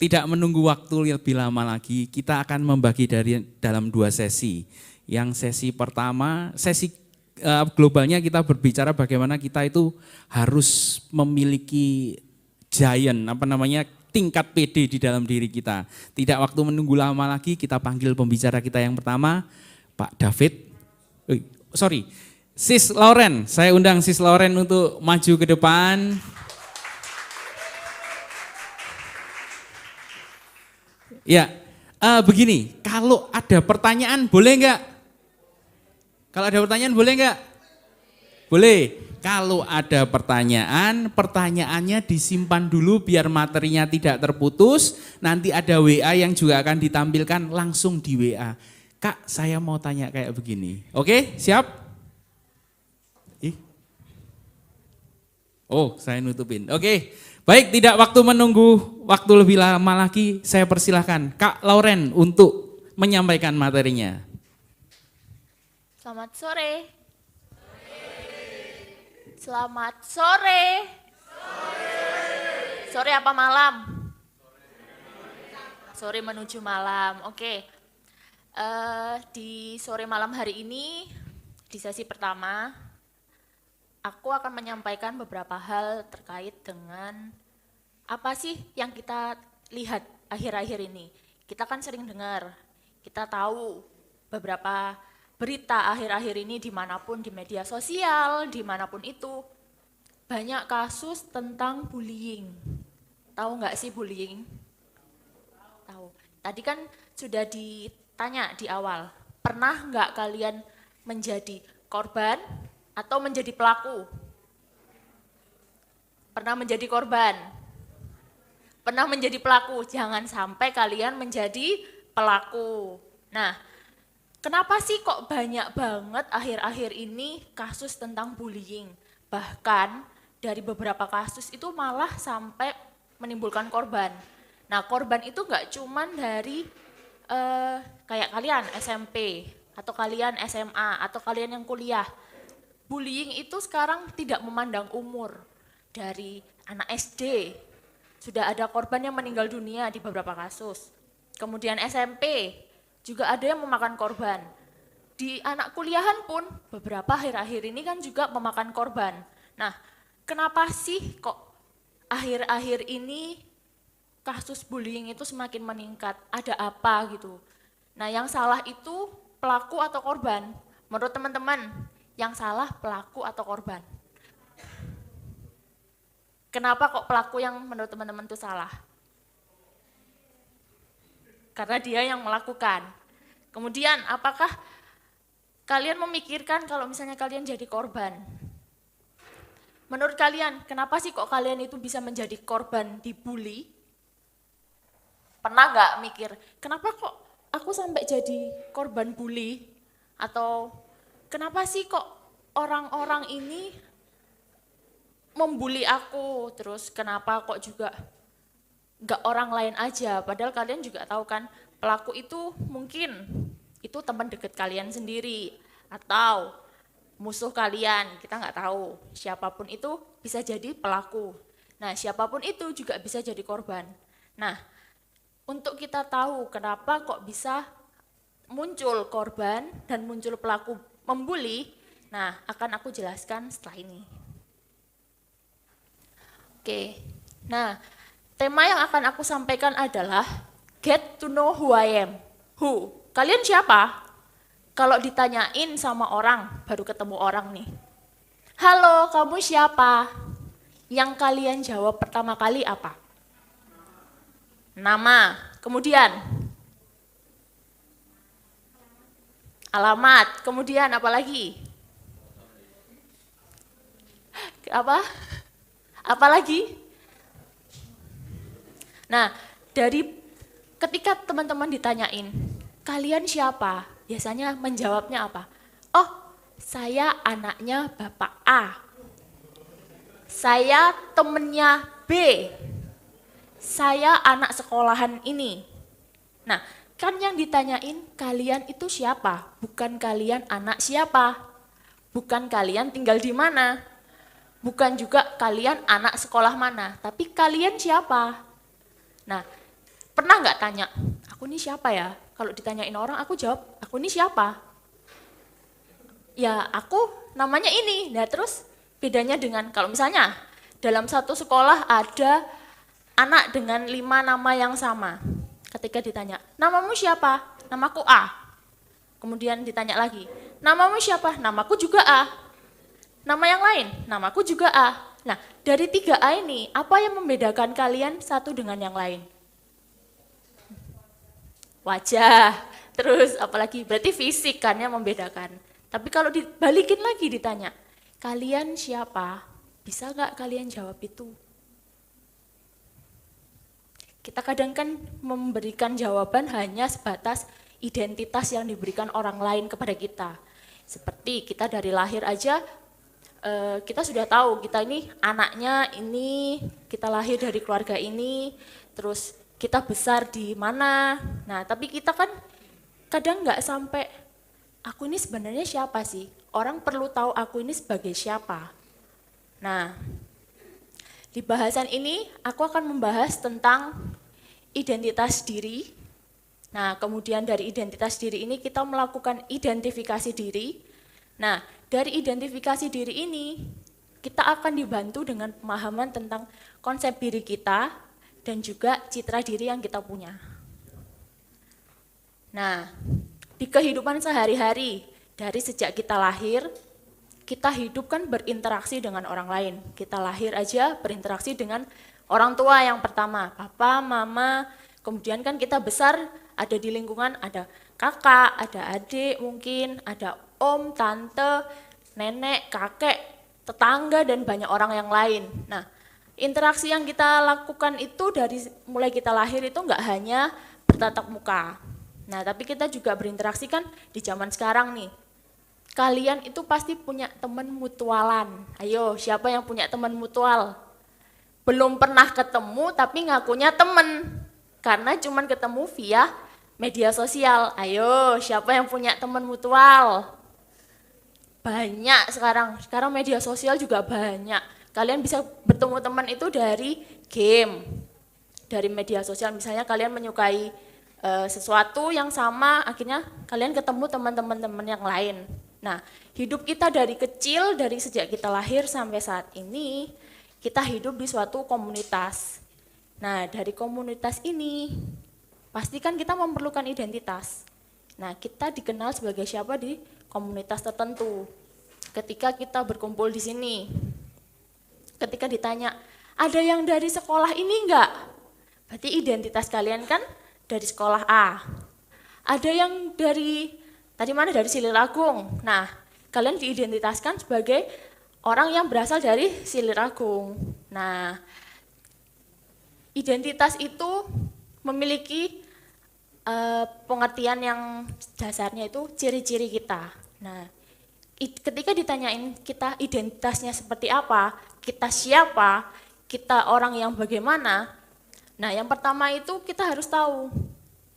tidak menunggu waktu lebih lama lagi, kita akan membagi dalam 2 sesi. Yang sesi pertama, sesi globalnya kita berbicara bagaimana kita itu harus memiliki giant, tingkat PD di dalam diri kita. Tidak waktu menunggu lama lagi, kita panggil pembicara kita yang pertama, Pak David. Sis Lauren, saya undang Sis Lauren untuk maju ke depan. Ya, begini, kalau ada pertanyaan boleh enggak? Kalau ada pertanyaan boleh enggak? Boleh. Kalau ada pertanyaan, pertanyaannya disimpan dulu biar materinya tidak terputus. Nanti ada WA yang juga akan ditampilkan langsung di WA. Kak, saya mau tanya kayak begini. Oke, siap? Oh, saya nutupin. Oke, baik, tidak waktu menunggu waktu lebih lama lagi, saya persilahkan Kak Lauren untuk menyampaikan materinya. Selamat sore. Selamat sore. Sore apa malam? Sore menuju malam. Oke. Di sore malam hari ini, di sesi pertama, aku akan menyampaikan beberapa hal terkait dengan apa sih yang kita lihat akhir-akhir ini. Kita kan sering dengar, kita tahu beberapa berita akhir-akhir ini dimanapun, di media sosial, dimanapun itu, banyak kasus tentang bullying. Tahu nggak sih bullying? Tahu. Tadi kan sudah ditanya di awal, pernah nggak kalian menjadi korban atau menjadi pelaku? Pernah menjadi korban? Pernah menjadi pelaku? Jangan sampai kalian menjadi pelaku. Nah, kenapa sih kok banyak banget akhir-akhir ini kasus tentang bullying? Bahkan dari beberapa kasus itu malah sampai menimbulkan korban. Nah, korban itu nggak cuman dari kayak kalian SMP, atau kalian SMA, atau kalian yang kuliah. Bullying itu sekarang tidak memandang umur. Dari anak SD, sudah ada korban yang meninggal dunia di beberapa kasus. Kemudian SMP, juga ada yang memakan korban. Di anak kuliahan pun beberapa akhir-akhir ini kan juga memakan korban. Nah, kenapa sih kok akhir-akhir ini kasus bullying itu semakin meningkat? Ada apa gitu? Nah, yang salah itu pelaku atau korban? Menurut teman-teman, yang salah pelaku atau korban? Kenapa kok pelaku yang menurut teman-teman itu salah? Karena dia yang melakukan. Kemudian apakah kalian memikirkan kalau misalnya kalian jadi korban? Menurut kalian, kenapa sih kok kalian itu bisa menjadi korban dibully? Pernah nggak mikir, kenapa kok aku sampai jadi korban bully? Atau kenapa sih kok orang-orang ini membuli aku? Terus kenapa kok juga nggak orang lain aja, padahal kalian juga tahu kan pelaku itu mungkin itu teman dekat kalian sendiri atau musuh kalian, kita nggak tahu. Siapapun itu bisa jadi pelaku. Nah, siapapun itu juga bisa jadi korban. Nah, untuk kita tahu kenapa kok bisa muncul korban dan muncul pelaku membuli, nah akan aku jelaskan setelah ini. Oke, nah tema yang akan aku sampaikan adalah get to know who I am. Who? Kalian siapa? Kalau ditanyain sama orang, baru ketemu orang nih. Halo, kamu siapa? Yang kalian jawab pertama kali apa? Nama. Kemudian? Alamat. Kemudian apa lagi? Apa? Apa lagi? Nah, dari ketika teman-teman ditanyain, kalian siapa? Biasanya menjawabnya apa? Oh, saya anaknya Bapak A. Saya temennya B. Saya anak sekolahan ini. Nah, kan yang ditanyain kalian itu siapa? Bukan kalian anak siapa? Bukan kalian tinggal di mana? Bukan juga kalian anak sekolah mana? Tapi kalian siapa? Nah, pernah nggak tanya, aku ini siapa ya? Kalau ditanyain orang, aku jawab, aku ini siapa? Ya, aku namanya ini. Nah, terus bedanya dengan kalau misalnya dalam satu sekolah ada anak dengan 5 nama yang sama. Ketika ditanya, namamu siapa? Namaku A. Kemudian ditanya lagi, namamu siapa? Namaku juga A. Nama yang lain, namaku juga A. Nah, dari 3A ini, apa yang membedakan kalian satu dengan yang lain? Wajah, terus apalagi berarti fisik kan yang membedakan. Tapi kalau dibalikin lagi ditanya, kalian siapa? Bisa nggak kalian jawab itu? Kita kadang kan memberikan jawaban hanya sebatas identitas yang diberikan orang lain kepada kita. Seperti kita dari lahir aja, kita sudah tahu kita ini anaknya ini, kita lahir dari keluarga ini, terus kita besar di mana. Nah, tapi kita kan kadang nggak sampai, aku ini sebenarnya siapa sih? Orang perlu tahu aku ini sebagai siapa. Nah, di bahasan ini aku akan membahas tentang identitas diri. Nah, kemudian dari identitas diri ini kita melakukan identifikasi diri. Nah, dari identifikasi diri ini kita akan dibantu dengan pemahaman tentang konsep diri kita dan juga citra diri yang kita punya. Nah, di kehidupan sehari-hari dari sejak kita lahir, kita hidup kan berinteraksi dengan orang lain. Kita lahir aja berinteraksi dengan orang tua yang pertama, papa, mama, kemudian kan kita besar ada di lingkungan, ada kakak, ada adik mungkin, ada om, tante, nenek, kakek, tetangga, dan banyak orang yang lain. Nah, interaksi yang kita lakukan itu dari mulai kita lahir itu enggak hanya bertatap muka. Nah, tapi kita juga berinteraksi kan di zaman sekarang nih. Kalian itu pasti punya teman mutualan. Ayo, siapa yang punya teman mutual? Belum pernah ketemu tapi ngakunya teman. Karena cuman ketemu via media sosial. Ayo, siapa yang punya teman mutual? Banyak sekarang media sosial juga banyak. Kalian bisa bertemu teman itu dari game, dari media sosial. Misalnya kalian menyukai sesuatu yang sama, akhirnya kalian ketemu teman-teman yang lain. Nah, hidup kita dari kecil, dari sejak kita lahir sampai saat ini, kita hidup di suatu komunitas. Nah, dari komunitas ini, pastikan kita memerlukan identitas. Nah, kita dikenal sebagai siapa di komunitas tertentu. Ketika kita berkumpul di sini, ketika ditanya, ada yang dari sekolah ini enggak? Berarti identitas kalian kan dari sekolah A. Ada yang dari, tadi mana dari Siliragung. Nah, kalian diidentitaskan sebagai orang yang berasal dari Siliragung. Nah, identitas itu memiliki pengertian yang dasarnya itu ciri-ciri kita. Nah, ketika ditanyain kita identitasnya seperti apa, kita siapa, kita orang yang bagaimana, nah yang pertama itu kita harus tahu,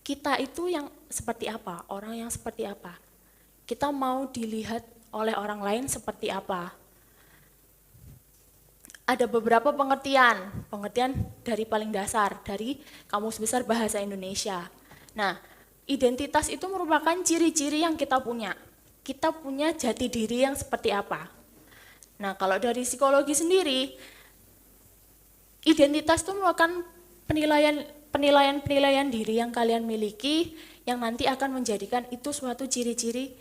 kita itu yang seperti apa, orang yang seperti apa. Kita mau dilihat oleh orang lain seperti apa. Ada beberapa pengertian dari paling dasar, dari Kamus Besar Bahasa Indonesia. Nah, identitas itu merupakan ciri-ciri yang kita punya. Kita punya jati diri yang seperti apa. Nah, kalau dari psikologi sendiri, identitas itu merupakan penilaian diri yang kalian miliki, yang nanti akan menjadikan itu suatu ciri-ciri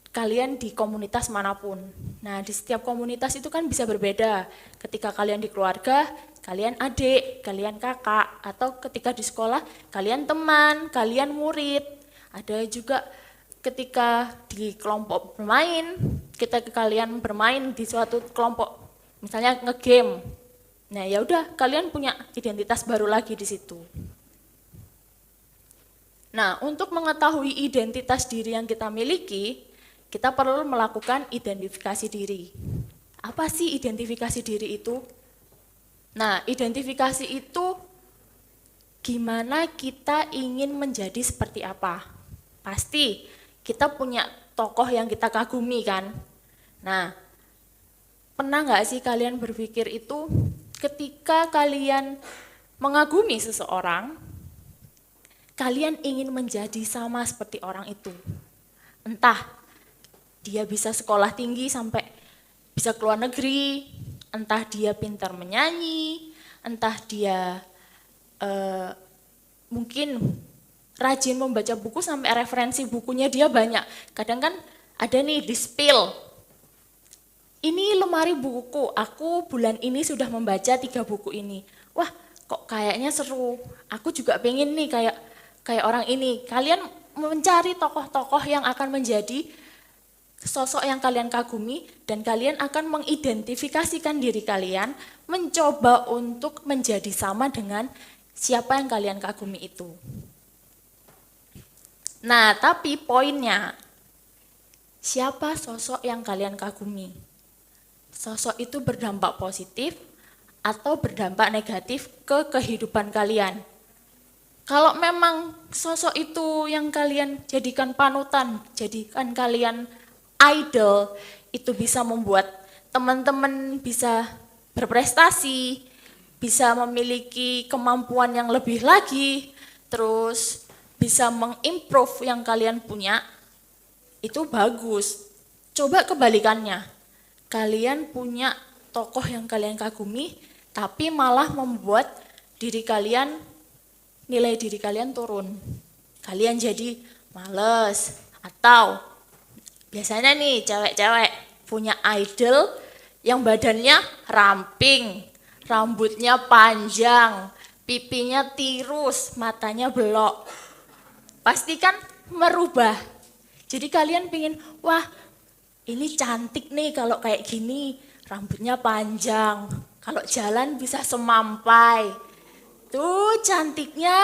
kalian di komunitas manapun. Nah, di setiap komunitas itu kan bisa berbeda. Ketika kalian di keluarga, kalian adik, kalian kakak, atau ketika di sekolah, kalian teman, kalian murid. Ada juga ketika di kelompok bermain, kalian bermain di suatu kelompok, misalnya nge-game. Nah, ya udah, kalian punya identitas baru lagi di situ. Nah, untuk mengetahui identitas diri yang kita miliki, kita perlu melakukan identifikasi diri. Apa sih identifikasi diri itu? Nah, identifikasi itu gimana kita ingin menjadi seperti apa? Pasti kita punya tokoh yang kita kagumi kan? Nah, pernah nggak sih kalian berpikir itu ketika kalian mengagumi seseorang, kalian ingin menjadi sama seperti orang itu. Entah dia bisa sekolah tinggi sampai bisa ke luar negeri, entah dia pintar menyanyi, entah dia mungkin rajin membaca buku sampai referensi bukunya dia banyak. Kadang kan ada nih di spill, ini lemari bukuku, aku bulan ini sudah membaca 3 buku ini. Wah, kok kayaknya seru, aku juga pengen nih kayak orang ini. Kalian mencari tokoh-tokoh yang akan menjadi sosok yang kalian kagumi, dan kalian akan mengidentifikasikan diri kalian, mencoba untuk menjadi sama dengan siapa yang kalian kagumi itu. Nah, tapi poinnya, siapa sosok yang kalian kagumi? Sosok itu berdampak positif atau berdampak negatif ke kehidupan kalian. Kalau memang sosok itu yang kalian jadikan panutan, jadikan kalian idol, itu bisa membuat teman-teman bisa berprestasi, bisa memiliki kemampuan yang lebih lagi, terus bisa mengimprove yang kalian punya, itu bagus. Coba kebalikannya, kalian punya tokoh yang kalian kagumi, tapi malah membuat nilai diri kalian turun. Kalian jadi males, atau biasanya nih cewek-cewek punya idol yang badannya ramping, rambutnya panjang, pipinya tirus, matanya belok. Pasti kan merubah. Jadi kalian pingin, wah ini cantik nih kalau kayak gini, rambutnya panjang, kalau jalan bisa semampai. Tuh cantiknya.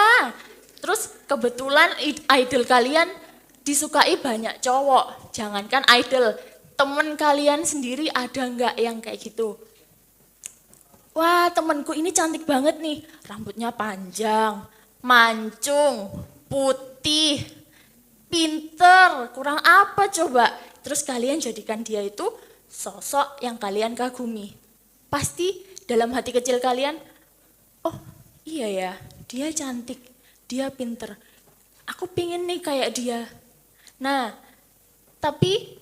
Terus kebetulan idol kalian disukai banyak cowok. Jangankan idol, temen kalian sendiri ada nggak yang kayak gitu? Wah, temenku ini cantik banget nih, rambutnya panjang, mancung, putih, pinter, kurang apa coba? Terus kalian jadikan dia itu sosok yang kalian kagumi. Pasti dalam hati kecil kalian, oh iya ya, dia cantik, dia pinter, aku pingin nih kayak dia. Nah, tapi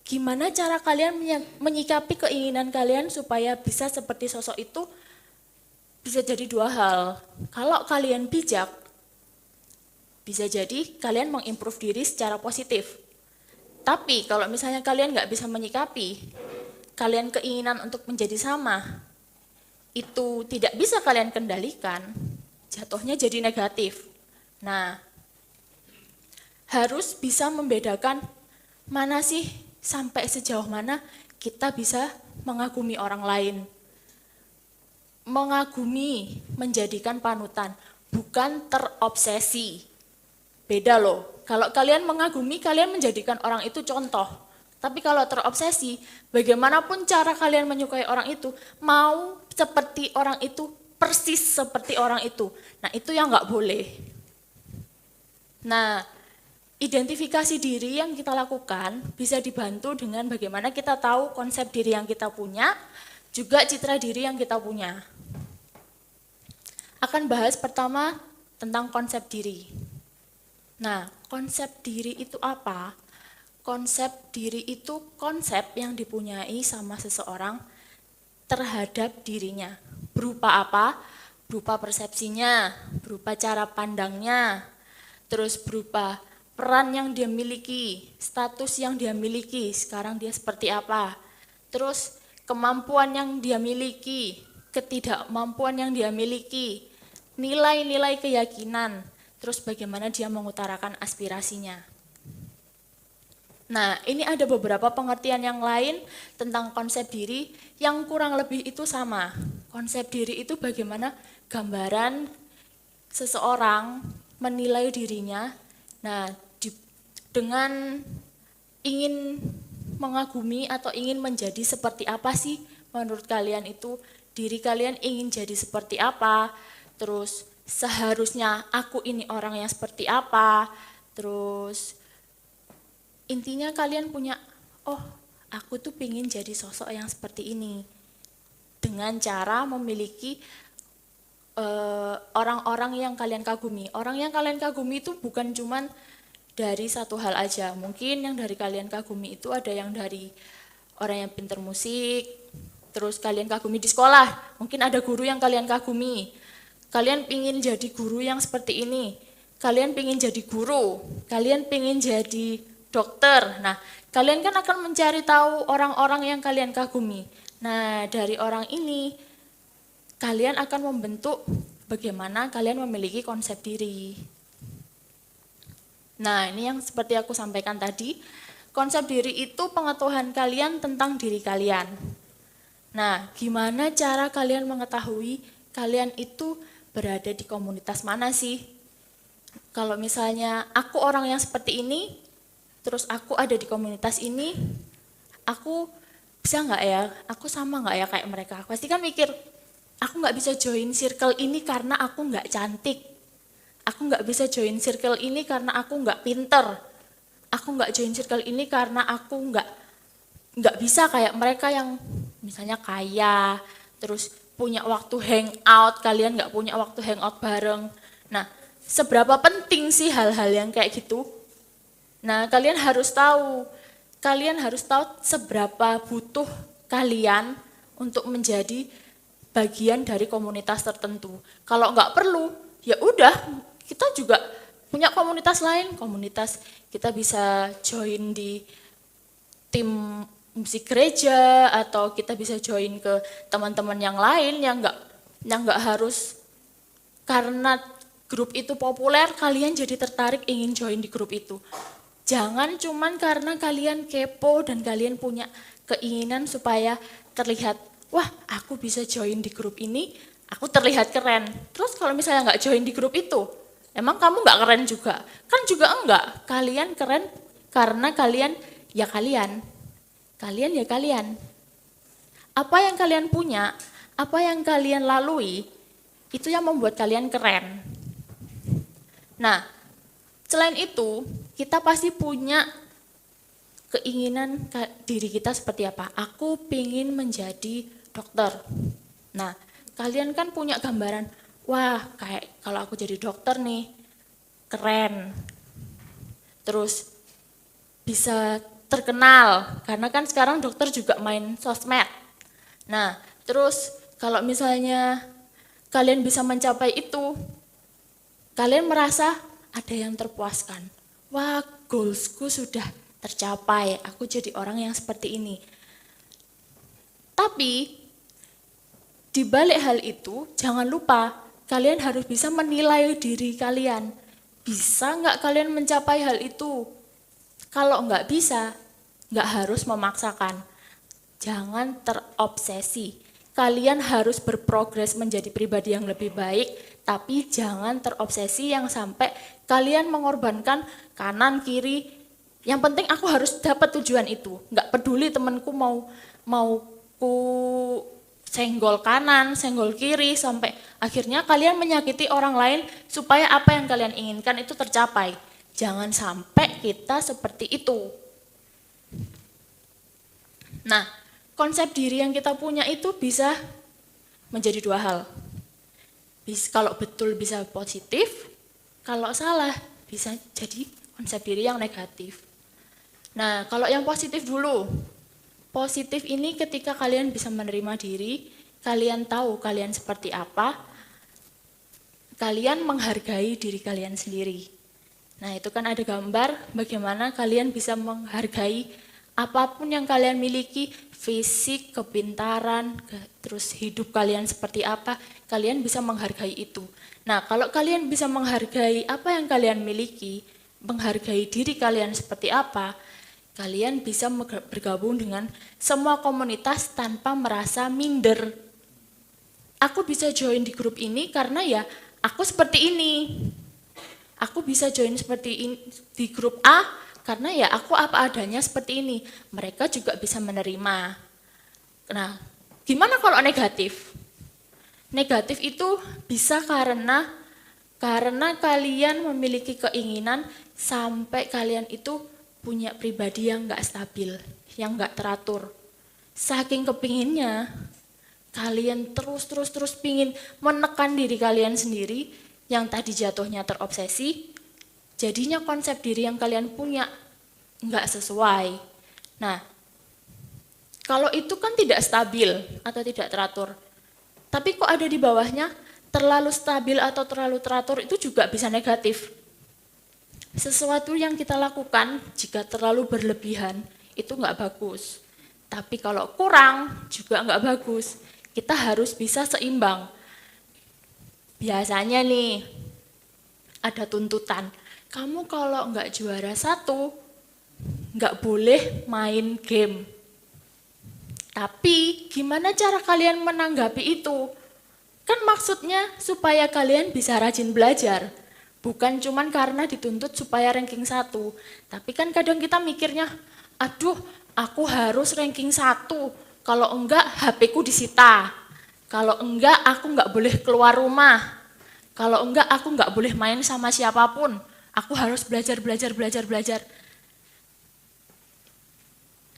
gimana cara kalian menyikapi keinginan kalian supaya bisa seperti sosok itu? Bisa jadi 2 hal. Kalau kalian bijak, bisa jadi kalian mengimprove diri secara positif. Tapi kalau misalnya kalian nggak bisa menyikapi, kalian keinginan untuk menjadi sama, itu tidak bisa kalian kendalikan, jatuhnya jadi negatif. Nah, harus bisa membedakan mana sih sampai sejauh mana kita bisa mengagumi orang lain. Mengagumi, menjadikan panutan, bukan terobsesi. Beda loh, kalau kalian mengagumi, kalian menjadikan orang itu contoh. Tapi kalau terobsesi, bagaimanapun cara kalian menyukai orang itu, mau seperti orang itu, persis seperti orang itu. Nah itu yang nggak boleh. Nah, identifikasi diri yang kita lakukan bisa dibantu dengan bagaimana kita tahu konsep diri yang kita punya, juga citra diri yang kita punya. Akan bahas pertama tentang konsep diri. Nah, konsep diri itu apa? Konsep diri itu konsep yang dipunyai sama seseorang terhadap dirinya. Berupa apa? Berupa persepsinya, berupa cara pandangnya, terus berupa peran yang dia miliki, status yang dia miliki, sekarang dia seperti apa. Terus kemampuan yang dia miliki, ketidakmampuan yang dia miliki, nilai-nilai keyakinan, terus bagaimana dia mengutarakan aspirasinya. Nah, ini ada beberapa pengertian yang lain tentang konsep diri yang kurang lebih itu sama. Konsep diri itu bagaimana gambaran seseorang menilai dirinya. Nah, dengan ingin mengagumi atau ingin menjadi seperti apa sih menurut kalian itu, diri kalian ingin jadi seperti apa, terus seharusnya aku ini orang yang seperti apa, terus intinya kalian punya, oh aku tuh pingin jadi sosok yang seperti ini, dengan cara memiliki orang-orang yang kalian kagumi. Orang yang kalian kagumi itu bukan cuman dari satu hal aja. Mungkin yang dari kalian kagumi itu ada yang dari orang yang pintar musik, terus kalian kagumi di sekolah. Mungkin ada guru yang kalian kagumi. Kalian pingin jadi guru yang seperti ini. Kalian pingin jadi guru. Kalian pingin jadi dokter. Nah, kalian kan akan mencari tahu orang-orang yang kalian kagumi. Nah, dari orang ini kalian akan membentuk bagaimana kalian memiliki konsep diri. Nah, ini yang seperti aku sampaikan tadi, konsep diri itu pengetahuan kalian tentang diri kalian. Nah, gimana cara kalian mengetahui kalian itu berada di komunitas mana sih? Kalau misalnya aku orang yang seperti ini, terus aku ada di komunitas ini, aku bisa nggak ya, aku sama nggak ya kayak mereka? Pasti kan mikir, aku nggak bisa join circle ini karena aku nggak cantik. Aku nggak bisa join circle ini karena aku nggak pinter. Aku nggak join circle ini karena aku nggak bisa kayak mereka yang misalnya kaya, terus punya waktu hangout, kalian nggak punya waktu hangout bareng. Nah, seberapa penting sih hal-hal yang kayak gitu? Nah, kalian harus tahu seberapa butuh kalian untuk menjadi bagian dari komunitas tertentu. Kalau nggak perlu, ya udah, kita juga punya komunitas lain. Komunitas kita bisa join di tim musik gereja, atau kita bisa join ke teman-teman yang lain yang nggak harus karena grup itu populer kalian jadi tertarik ingin join di grup itu. Jangan cuman karena kalian kepo dan kalian punya keinginan supaya terlihat, wah aku bisa join di grup ini, aku terlihat keren. Terus kalau misalnya nggak join di grup itu, emang kamu nggak keren juga? Kan juga enggak, kalian keren karena kalian ya kalian ya kalian. Apa yang kalian punya, apa yang kalian lalui, itu yang membuat kalian keren. Nah, selain itu, kita pasti punya keinginan diri kita seperti apa. Aku pingin menjadi dokter. Nah, kalian kan punya gambaran, wah kayak kalau aku jadi dokter nih, keren. Terus bisa terkenal, karena kan sekarang dokter juga main sosmed. Nah, terus kalau misalnya kalian bisa mencapai itu, kalian merasa ada yang terpuaskan. Wah, goalsku sudah tercapai, aku jadi orang yang seperti ini. Tapi, di balik hal itu, jangan lupa, kalian harus bisa menilai diri kalian. Bisa nggak kalian mencapai hal itu? Kalau nggak bisa, nggak harus memaksakan. Jangan terobsesi. Kalian harus berprogres menjadi pribadi yang lebih baik, tapi jangan terobsesi yang sampai kalian mengorbankan kanan, kiri. Yang penting aku harus dapat tujuan itu. Nggak peduli temanku mau ku senggol kanan, senggol kiri, sampai akhirnya kalian menyakiti orang lain supaya apa yang kalian inginkan itu tercapai. Jangan sampai kita seperti itu. Nah, konsep diri yang kita punya itu bisa menjadi dua hal. Kalau betul bisa positif, kalau salah bisa jadi konsep diri yang negatif. Nah, kalau yang positif dulu. Positif ini ketika kalian bisa menerima diri, kalian tahu kalian seperti apa, kalian menghargai diri kalian sendiri. Nah, itu kan ada gambar bagaimana kalian bisa menghargai apapun yang kalian miliki, fisik, kepintaran, terus hidup kalian seperti apa, kalian bisa menghargai itu. Nah, kalau kalian bisa menghargai apa yang kalian miliki, menghargai diri kalian seperti apa, kalian bisa bergabung dengan semua komunitas tanpa merasa minder. Aku bisa join di grup ini karena ya aku seperti ini. Aku bisa join seperti ini di grup A karena ya aku apa adanya seperti ini. Mereka juga bisa menerima. Nah, gimana kalau negatif? Negatif itu bisa karena kalian memiliki keinginan sampai kalian itu punya pribadi yang nggak stabil, yang nggak teratur. Saking kepinginnya, kalian terus pingin menekan diri kalian sendiri, yang tadi jatuhnya terobsesi, jadinya konsep diri yang kalian punya nggak sesuai. Nah, kalau itu kan tidak stabil atau tidak teratur. Tapi kok ada di bawahnya, terlalu stabil atau terlalu teratur itu juga bisa negatif. Sesuatu yang kita lakukan jika terlalu berlebihan itu nggak bagus. Tapi kalau kurang juga nggak bagus. Kita harus bisa seimbang. Biasanya nih, ada tuntutan. Kamu kalau nggak juara 1, nggak boleh main game. Tapi gimana cara kalian menanggapi itu? Kan maksudnya supaya kalian bisa rajin belajar. Bukan cuman karena dituntut supaya ranking 1. Tapi kan kadang kita mikirnya, aduh aku harus ranking 1. Kalau enggak HP-ku disita. Kalau enggak aku enggak boleh keluar rumah. Kalau enggak aku enggak boleh main sama siapapun. Aku harus belajar.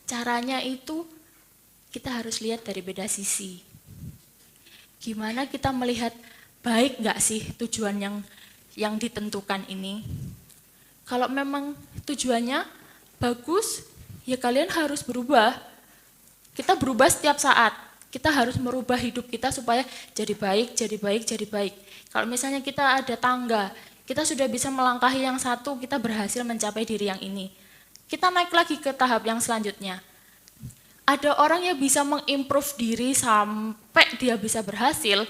Caranya itu kita harus lihat dari beda sisi. Gimana kita melihat baik enggak sih tujuan yang ditentukan ini? Kalau memang tujuannya bagus, ya kalian harus berubah. Kita berubah setiap saat. Kita harus merubah hidup kita supaya jadi baik. Kalau misalnya kita ada tangga, kita sudah bisa melangkahi yang satu, kita berhasil mencapai diri yang ini. Kita naik lagi ke tahap yang selanjutnya. Ada orang yang bisa mengimprove diri sampai dia bisa berhasil.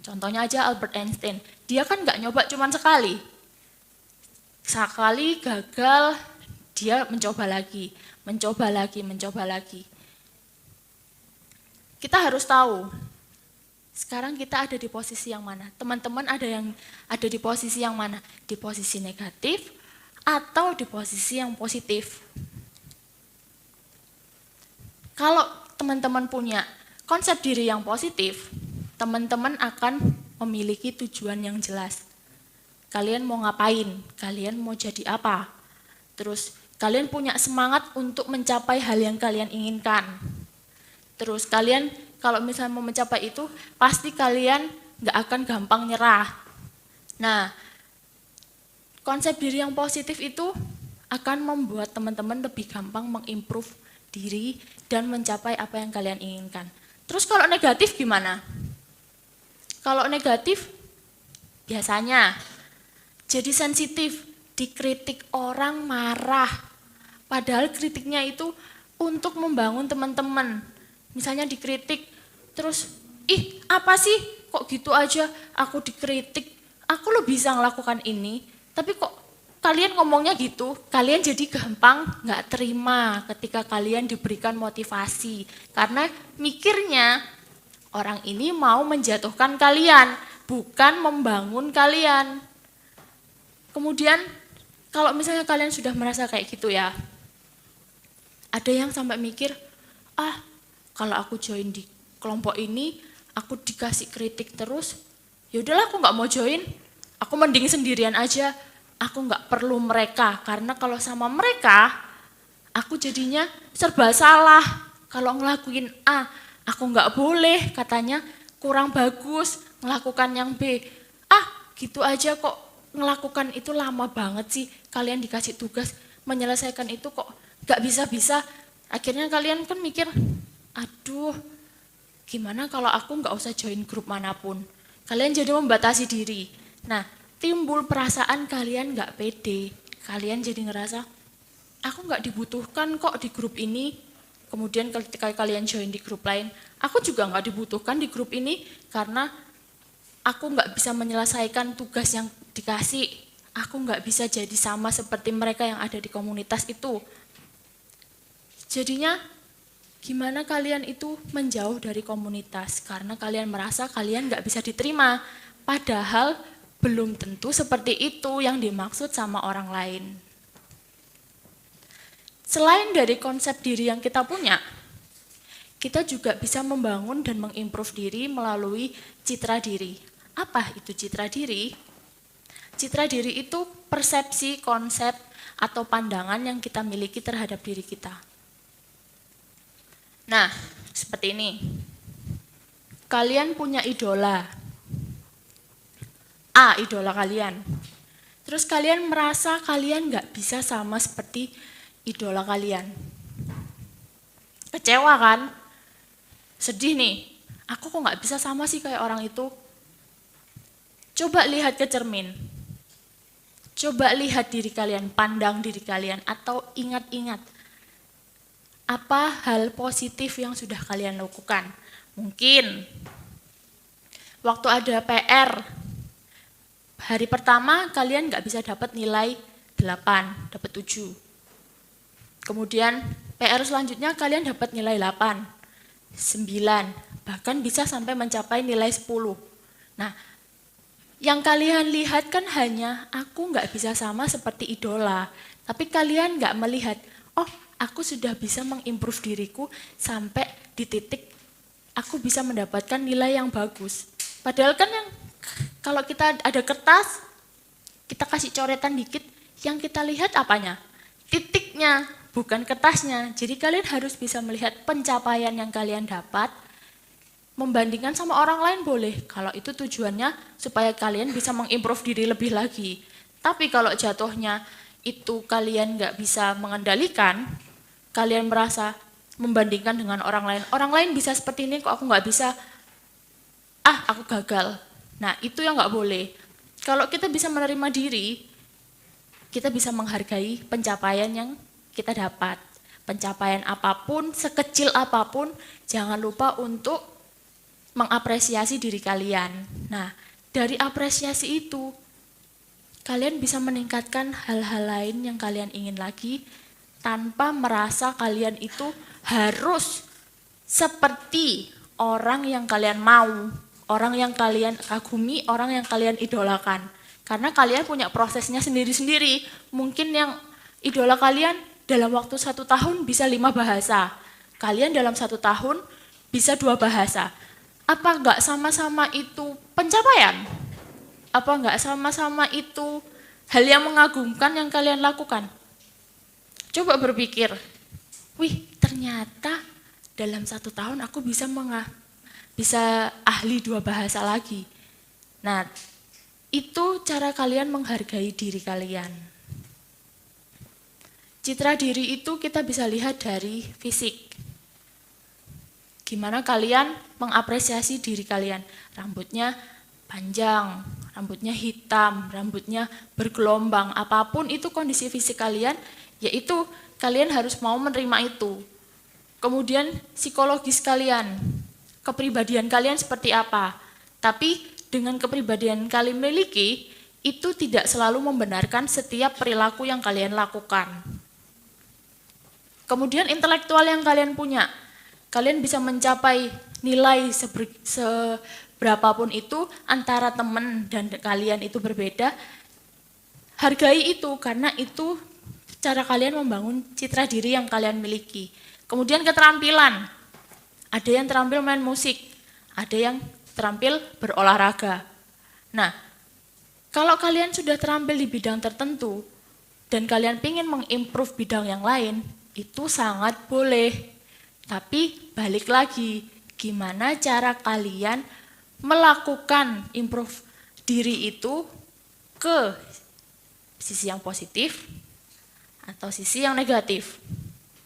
Contohnya aja Albert Einstein. Dia kan nggak nyoba cuma sekali. Sekali gagal, dia mencoba lagi. Kita harus tahu, sekarang kita ada di posisi yang mana? Teman-teman ada di posisi yang mana? Di posisi negatif atau di posisi yang positif? Kalau teman-teman punya konsep diri yang positif, teman-teman akan memiliki tujuan yang jelas. Kalian mau ngapain? Kalian mau jadi apa? Terus kalian punya semangat untuk mencapai hal yang kalian inginkan. Terus kalian kalau misalnya mau mencapai itu, pasti kalian nggak akan gampang nyerah. Nah, konsep diri yang positif itu akan membuat teman-teman lebih gampang mengimprove diri dan mencapai apa yang kalian inginkan. Terus kalau negatif gimana? Kalau negatif, biasanya jadi sensitif, dikritik orang marah. Padahal kritiknya itu untuk membangun teman-teman. Misalnya dikritik, terus, ih apa sih kok gitu aja aku dikritik, aku lo bisa ngelakukan ini, tapi kok kalian ngomongnya gitu, kalian jadi gampang nggak terima ketika kalian diberikan motivasi. Karena mikirnya orang ini mau menjatuhkan kalian, bukan membangun kalian. Kemudian kalau misalnya kalian sudah merasa kayak gitu ya, ada yang sampai mikir, kalau aku join di kelompok ini, aku dikasih kritik terus, ya udahlah aku nggak mau join, aku mending sendirian aja, aku nggak perlu mereka, karena kalau sama mereka, aku jadinya serba salah. Kalau ngelakuin A, aku nggak boleh, katanya kurang bagus, ngelakukan yang B. Gitu aja kok ngelakukan itu lama banget sih, kalian dikasih tugas menyelesaikan itu kok nggak bisa-bisa. Akhirnya kalian kan mikir, aduh, gimana kalau aku nggak usah join grup manapun? Kalian jadi membatasi diri. Nah, timbul perasaan kalian nggak pede. Kalian jadi ngerasa, aku nggak dibutuhkan kok di grup ini. Kemudian ketika kalian join di grup lain, aku juga nggak dibutuhkan di grup ini karena aku nggak bisa menyelesaikan tugas yang dikasih. Aku nggak bisa jadi sama seperti mereka yang ada di komunitas itu. Jadinya, gimana kalian itu menjauh dari komunitas karena kalian merasa kalian nggak bisa diterima, padahal belum tentu seperti itu yang dimaksud sama orang lain. Selain dari konsep diri yang kita punya, kita juga bisa membangun dan mengimprove diri melalui citra diri. Apa itu citra diri? Citra diri itu persepsi, konsep, atau pandangan yang kita miliki terhadap diri kita. Nah, seperti ini. kalian punya idola. A, idola kalian. Terus kalian merasa kalian nggak bisa sama seperti idola kalian. Kecewa kan? Sedih nih, aku kok nggak bisa sama sih kayak orang itu. Coba lihat ke cermin. Coba lihat diri kalian, pandang diri kalian, atau ingat-ingat apa hal positif yang sudah kalian lakukan. Mungkin waktu ada PR, hari pertama kalian nggak bisa dapat nilai 8, dapat 7. Kemudian PR selanjutnya kalian dapat nilai 8, 9, bahkan bisa sampai mencapai nilai 10. Nah, yang kalian lihat kan hanya aku nggak bisa sama seperti idola, tapi kalian nggak melihat, oh aku sudah bisa mengimprove diriku sampai di titik aku bisa mendapatkan nilai yang bagus. Padahal kan yang kalau kita ada kertas, kita kasih coretan dikit, yang kita lihat apanya? Titiknya, bukan kertasnya. Jadi kalian harus bisa melihat pencapaian yang kalian dapat, membandingkan sama orang lain boleh, kalau itu tujuannya supaya kalian bisa mengimprove diri lebih lagi. Tapi kalau jatuhnya itu kalian nggak bisa mengendalikan, kalian merasa membandingkan dengan orang lain bisa seperti ini kok aku nggak bisa, aku gagal. Nah itu yang nggak boleh. Kalau kita bisa menerima diri, kita bisa menghargai pencapaian yang kita dapat. Pencapaian apapun, sekecil apapun, jangan lupa untuk mengapresiasi diri kalian. Nah, dari apresiasi itu, kalian bisa meningkatkan hal-hal lain yang kalian ingin lagi, tanpa merasa kalian itu harus seperti orang yang kalian mau, orang yang kalian kagumi, orang yang kalian idolakan. Karena kalian punya prosesnya sendiri-sendiri. Mungkin yang idola kalian dalam waktu 1 tahun bisa 5 bahasa. Kalian dalam 1 tahun bisa 2 bahasa. Apa enggak sama-sama itu pencapaian? Apa enggak sama-sama itu hal yang mengagumkan yang kalian lakukan? Coba berpikir, wih ternyata dalam 1 tahun aku bisa ahli 2 bahasa lagi. Nah, itu cara kalian menghargai diri kalian. Citra diri itu kita bisa lihat dari fisik. Gimana kalian mengapresiasi diri kalian? Rambutnya panjang, rambutnya hitam, rambutnya bergelombang, apapun itu kondisi fisik kalian, yaitu kalian harus mau menerima itu. Kemudian psikologis kalian, kepribadian kalian seperti apa? Tapi dengan kepribadian kalian miliki, itu tidak selalu membenarkan setiap perilaku yang kalian lakukan. Kemudian intelektual yang kalian punya, kalian bisa mencapai nilai seberapapun itu, antara teman dan kalian itu berbeda. Hargai itu, karena itu cara kalian membangun citra diri yang kalian miliki. Kemudian keterampilan, ada yang terampil main musik, ada yang terampil berolahraga. Nah, kalau kalian sudah terampil di bidang tertentu, dan kalian ingin mengimprove bidang yang lain, itu sangat boleh. Tapi balik lagi, gimana cara kalian melakukan improve diri itu ke sisi yang positif atau sisi yang negatif.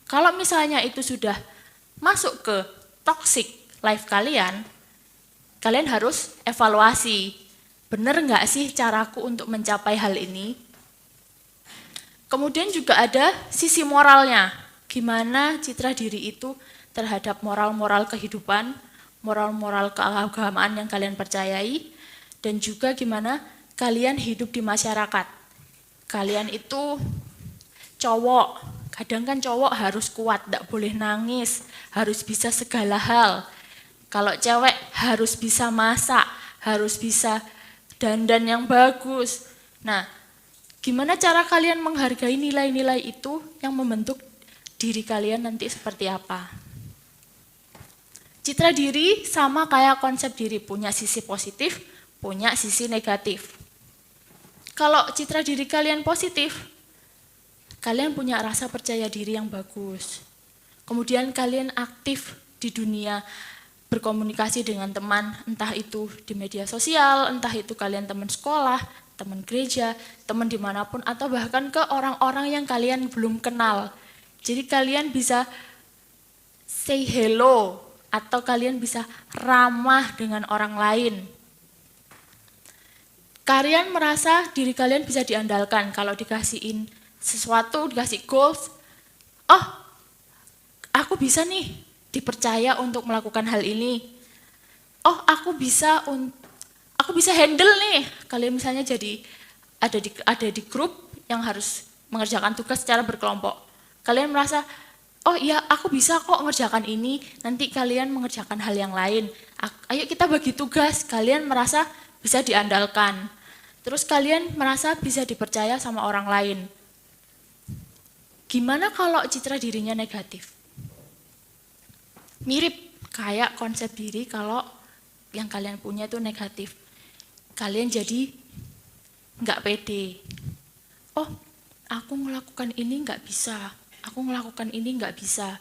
Kalau misalnya itu sudah masuk ke toxic life kalian, kalian harus evaluasi, benar nggak sih caraku untuk mencapai hal ini? Kemudian juga ada sisi moralnya, gimana citra diri itu terhadap moral-moral kehidupan, moral-moral keagamaan yang kalian percayai, dan juga gimana kalian hidup di masyarakat. Kalian itu cowok, kadang kan cowok harus kuat, tidak boleh nangis, harus bisa segala hal. Kalau cewek harus bisa masak, harus bisa dandan yang bagus. Nah, gimana cara kalian menghargai nilai-nilai itu yang membentuk diri kalian nanti seperti apa? Citra diri sama kayak konsep diri, punya sisi positif, punya sisi negatif. Kalau citra diri kalian positif, kalian punya rasa percaya diri yang bagus. Kemudian kalian aktif di dunia berkomunikasi dengan teman, entah itu di media sosial, entah itu kalian teman sekolah, teman gereja, teman dimanapun, atau bahkan ke orang-orang yang kalian belum kenal. Jadi kalian bisa say hello, atau kalian bisa ramah dengan orang lain. Kalian merasa diri kalian bisa diandalkan kalau dikasihin sesuatu, dikasih goals. Oh, aku bisa nih dipercaya untuk melakukan hal ini. Oh, aku bisa handle nih. Kalian misalnya jadi ada di grup yang harus mengerjakan tugas secara berkelompok. Kalian merasa, oh iya aku bisa kok mengerjakan ini, nanti kalian mengerjakan hal yang lain. Ayo kita bagi tugas, kalian merasa bisa diandalkan. Terus kalian merasa bisa dipercaya sama orang lain. Gimana kalau citra dirinya negatif? Mirip kayak konsep diri kalau yang kalian punya itu negatif. Kalian jadi nggak pede. Oh, aku melakukan ini nggak bisa. Aku melakukan ini nggak bisa.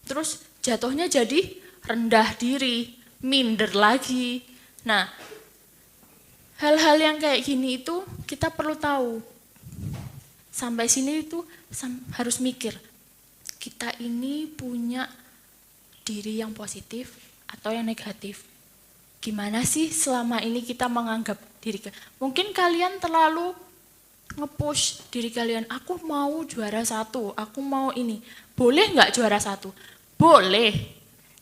Terus jatuhnya jadi rendah diri, minder lagi. Nah, hal-hal yang kayak gini itu kita perlu tahu. Sampai sini itu harus mikir, kita ini punya diri yang positif atau yang negatif. Gimana sih selama ini kita menganggap diri? Mungkin kalian terlalu nge-push diri kalian, aku mau juara 1, aku mau ini. Boleh nggak juara 1? Boleh.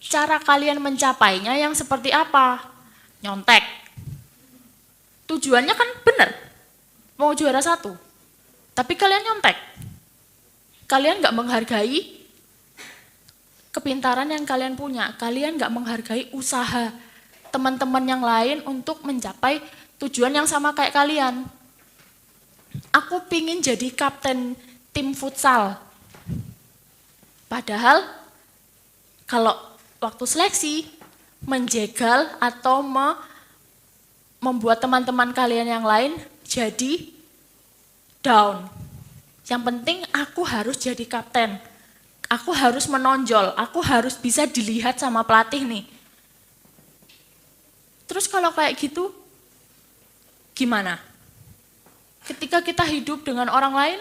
Cara kalian mencapainya yang seperti apa? Nyontek. Tujuannya kan benar, mau juara 1. Tapi kalian nyontek. Kalian nggak menghargai kepintaran yang kalian punya. Kalian nggak menghargai usaha teman-teman yang lain untuk mencapai tujuan yang sama kayak kalian. Aku pingin jadi kapten tim futsal. Padahal kalau waktu seleksi menjegal atau membuat teman-teman kalian yang lain jadi down. Yang penting aku harus jadi kapten. Aku harus menonjol, aku harus bisa dilihat sama pelatih nih. Terus kalau kayak gitu, gimana? Ketika kita hidup dengan orang lain,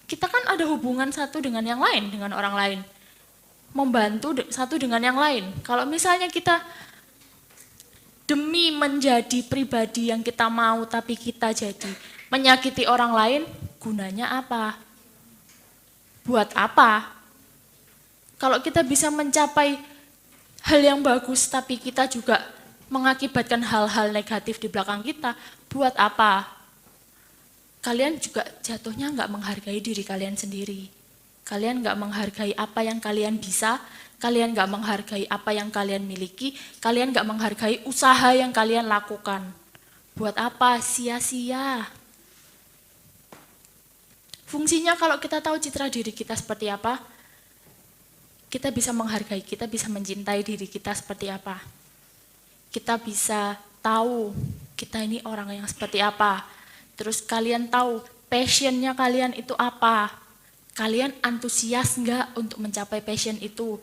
kita kan ada hubungan satu dengan yang lain, dengan orang lain. Membantu satu dengan yang lain. Kalau misalnya kita demi menjadi pribadi yang kita mau, tapi kita jadi menyakiti orang lain, gunanya apa? Buat apa? Kalau kita bisa mencapai hal yang bagus, tapi kita juga mengakibatkan hal-hal negatif di belakang kita, buat apa? Kalian juga jatuhnya nggak menghargai diri kalian sendiri. Kalian nggak menghargai apa yang kalian bisa, kalian nggak menghargai apa yang kalian miliki, kalian nggak menghargai usaha yang kalian lakukan. Buat apa? Sia-sia. Fungsinya kalau kita tahu citra diri kita seperti apa, kita bisa menghargai, kita bisa mencintai diri kita seperti apa. Kita bisa tahu kita ini orang yang seperti apa. Terus kalian tahu passionnya kalian itu apa. Kalian antusias nggak untuk mencapai passion itu?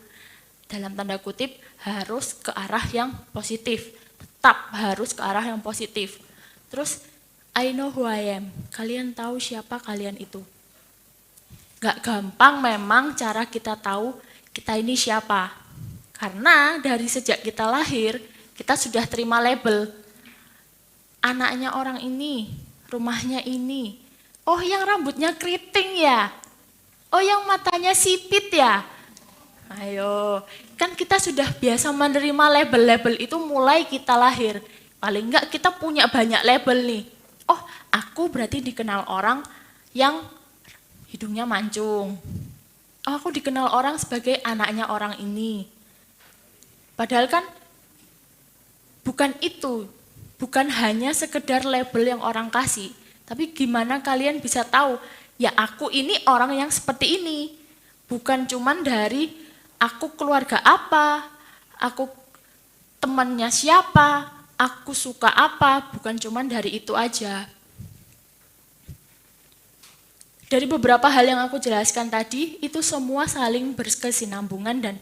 Dalam tanda kutip harus ke arah yang positif. Tetap harus ke arah yang positif. Terus I know who I am. Kalian tahu siapa kalian itu. Gak gampang memang cara kita tahu kita ini siapa. Karena dari sejak kita lahir, kita sudah terima label. Anaknya orang ini, rumahnya ini. Oh yang rambutnya keriting ya. Oh yang matanya sipit ya. Ayo, kan kita sudah biasa menerima label-label itu mulai kita lahir. Paling enggak kita punya banyak label nih. Oh aku berarti dikenal orang yang hidungnya mancung. Oh, aku dikenal orang sebagai anaknya orang ini. Padahal kan bukan itu, bukan hanya sekedar label yang orang kasih. Tapi gimana kalian bisa tahu, ya aku ini orang yang seperti ini. Bukan cuman dari aku keluarga apa, aku temannya siapa, aku suka apa, bukan cuman dari itu aja. Dari beberapa hal yang aku jelaskan tadi, itu semua saling berkesinambungan dan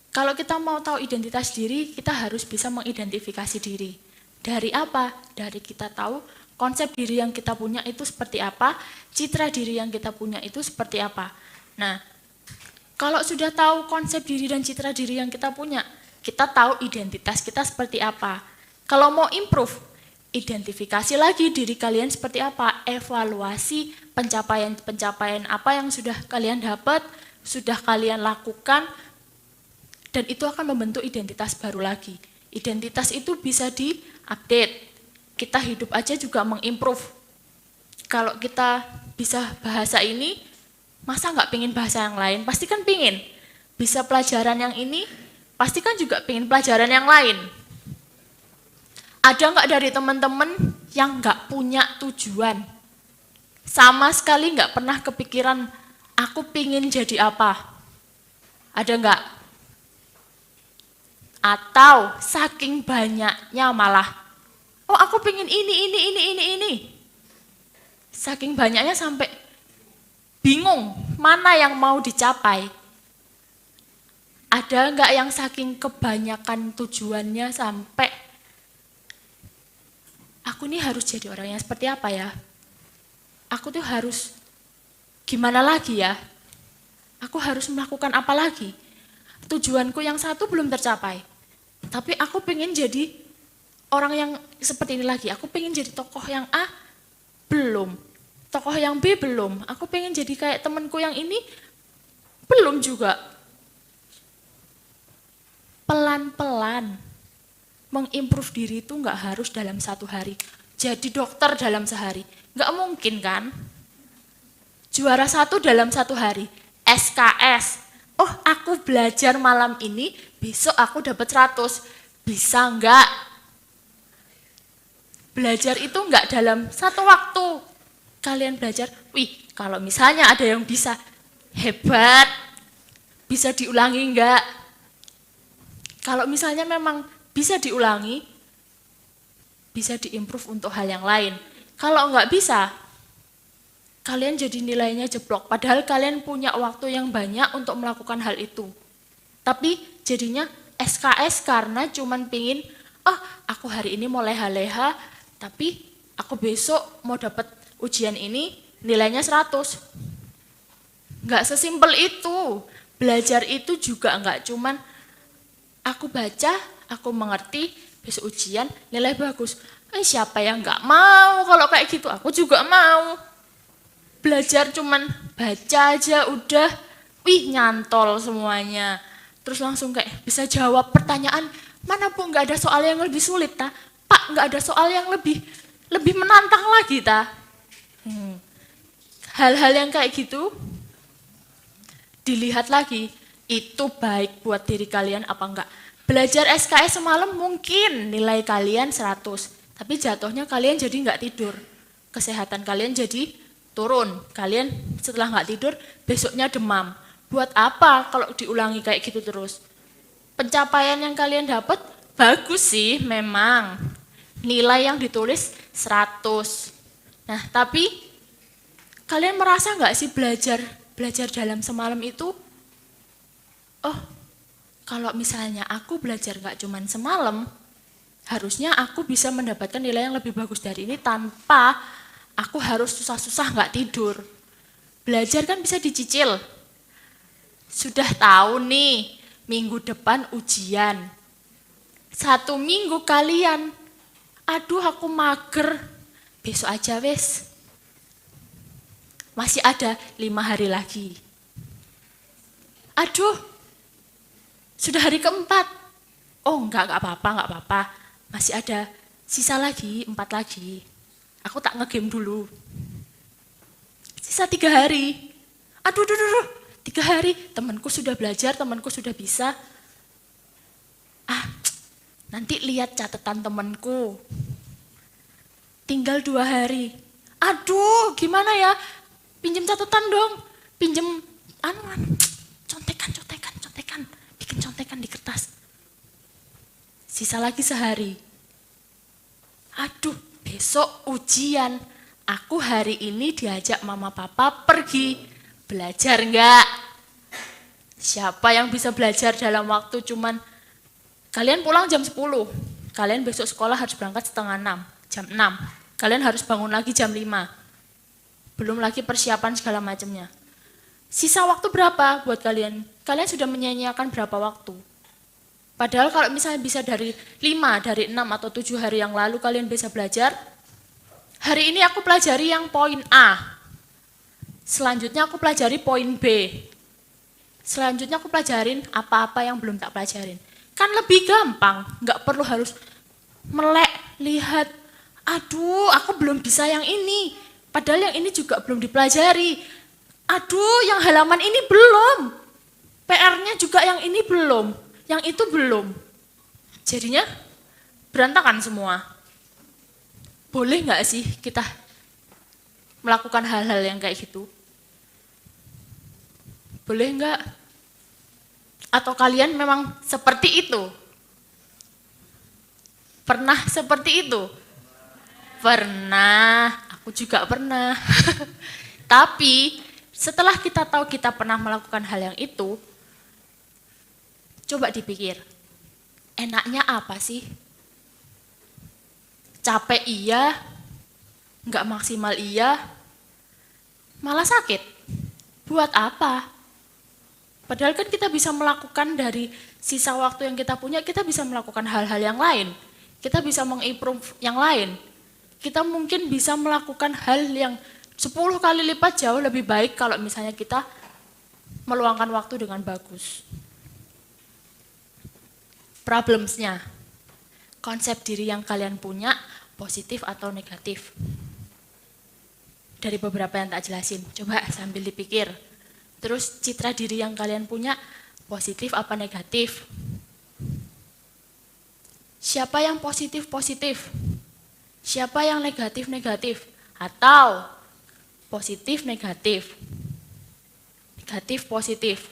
Kalau kita mau tahu identitas diri, kita harus bisa mengidentifikasi diri. Dari apa? Dari kita tahu konsep diri yang kita punya itu seperti apa, citra diri yang kita punya itu seperti apa. Nah, kalau sudah tahu konsep diri dan citra diri yang kita punya, kita tahu identitas kita seperti apa. Kalau mau improve, identifikasi lagi diri kalian seperti apa, evaluasi pencapaian-pencapaian apa yang sudah kalian dapat, sudah kalian lakukan, dan itu akan membentuk identitas baru lagi. Identitas itu bisa di-update. Kita hidup aja juga mengimprove. Kalau kita bisa bahasa ini, masa nggak pengen bahasa yang lain? Pasti kan pengen. Bisa pelajaran yang ini, pasti kan juga pengen pelajaran yang lain. Ada nggak dari teman-teman yang nggak punya tujuan? Sama sekali nggak pernah kepikiran, aku pengen jadi apa? Ada nggak? Atau saking banyaknya malah, oh aku pengen ini. Saking banyaknya sampai bingung mana yang mau dicapai. Ada nggak yang saking kebanyakan tujuannya sampai, aku ini harus jadi orang yang seperti apa ya? Aku tuh harus gimana lagi ya? Aku harus melakukan apa lagi? Tujuanku yang satu belum tercapai. Tapi aku pengen jadi orang yang seperti ini lagi. Aku pengen jadi tokoh yang A, belum. Tokoh yang B, belum. Aku pengen jadi kayak temanku yang ini, belum juga. Pelan-pelan. Mengimprove diri itu nggak harus dalam 1 hari. Jadi dokter dalam sehari. Nggak mungkin kan? Juara 1 dalam 1 hari. SKS. Oh, aku belajar malam ini, besok aku dapat 100. Bisa nggak? Belajar itu nggak dalam 1 waktu. Kalian belajar, wih, kalau misalnya ada yang bisa, hebat. Bisa diulangi nggak? Kalau misalnya memang bisa diulangi, bisa diimprove untuk hal yang lain. Kalau nggak bisa, kalian jadi nilainya jeblok, padahal kalian punya waktu yang banyak untuk melakukan hal itu. Tapi jadinya SKS karena cuman pingin, aku hari ini mau leha-leha, tapi aku besok mau dapat ujian ini, nilainya 100. Nggak sesimpel itu. Belajar itu juga nggak cuman, aku baca, aku mengerti, besok ujian, nilai bagus. Siapa yang nggak mau kalau kayak gitu? Aku juga mau. Belajar cuman baca aja udah, wih nyantol semuanya. Terus langsung kayak bisa jawab pertanyaan, mana Bu nggak ada soal yang lebih sulit ta? Pak nggak ada soal yang lebih menantang lagi ta? Hal-hal yang kayak gitu, dilihat lagi, itu baik buat diri kalian apa enggak. Belajar SKS semalam mungkin nilai kalian 100, tapi jatuhnya kalian jadi nggak tidur. Kesehatan kalian jadi turun, kalian setelah nggak tidur, besoknya demam. Buat apa kalau diulangi kayak gitu terus? Pencapaian yang kalian dapat bagus sih memang. Nilai yang ditulis 100. Nah, tapi kalian merasa nggak sih belajar dalam semalam itu, kalau misalnya aku belajar nggak cuman semalam, harusnya aku bisa mendapatkan nilai yang lebih bagus dari ini tanpa aku harus susah-susah nggak tidur. Belajar kan bisa dicicil. Sudah tahu nih, minggu depan ujian. 1 minggu kalian, aduh aku mager, besok aja wes. Masih ada 5 hari lagi. Aduh, sudah hari keempat. Oh enggak apa-apa. Masih ada sisa lagi, 4 lagi. Aku tak ngegame dulu. Sisa 3 hari. Aduh, 3 hari. Temanku sudah belajar, temanku sudah bisa. Nanti lihat catatan temanku. Tinggal 2 hari. Aduh, gimana ya? Pinjem catatan dong. Pinjem, contekan. Bikin contekan di kertas. Sisa lagi sehari. Aduh, besok ujian. Aku hari ini diajak mama papa pergi. Belajar enggak? Siapa yang bisa belajar dalam waktu cuman, kalian pulang jam 10, kalian besok sekolah harus berangkat setengah 6, jam 6. Kalian harus bangun lagi jam 5. Belum lagi persiapan segala macamnya. Sisa waktu berapa buat kalian? Kalian sudah menyia-nyiakan berapa waktu? Padahal kalau misalnya bisa dari 5, dari 6 atau 7 hari yang lalu kalian bisa belajar, hari ini aku pelajari yang poin A. Selanjutnya aku pelajari poin B. Selanjutnya aku pelajarin apa-apa yang belum tak pelajarin. Kan lebih gampang, nggak perlu harus melek, lihat, aduh aku belum bisa yang ini, padahal yang ini juga belum dipelajari. Aduh yang halaman ini belum, PR-nya juga yang ini belum, yang itu belum. Jadinya berantakan semua. Boleh nggak sih kita melakukan hal-hal yang kayak gitu? Boleh nggak? Atau kalian memang seperti itu? Pernah seperti itu? Pernah, aku juga pernah. Tapi setelah kita tahu kita pernah melakukan hal yang itu, coba dipikir, enaknya apa sih? Capek iya, nggak maksimal iya, malah sakit. Buat apa? Padahal kan kita bisa melakukan dari sisa waktu yang kita punya, kita bisa melakukan hal-hal yang lain. Kita bisa mengimprove yang lain. Kita mungkin bisa melakukan hal yang 10 kali lipat jauh lebih baik kalau misalnya kita meluangkan waktu dengan bagus. Problemsnya, konsep diri yang kalian punya positif atau negatif. Dari beberapa yang tak jelasin, coba sambil dipikir. Terus citra diri yang kalian punya positif apa negatif? Siapa yang positif-positif? Siapa yang negatif-negatif? Atau positif-negatif? Negatif-positif?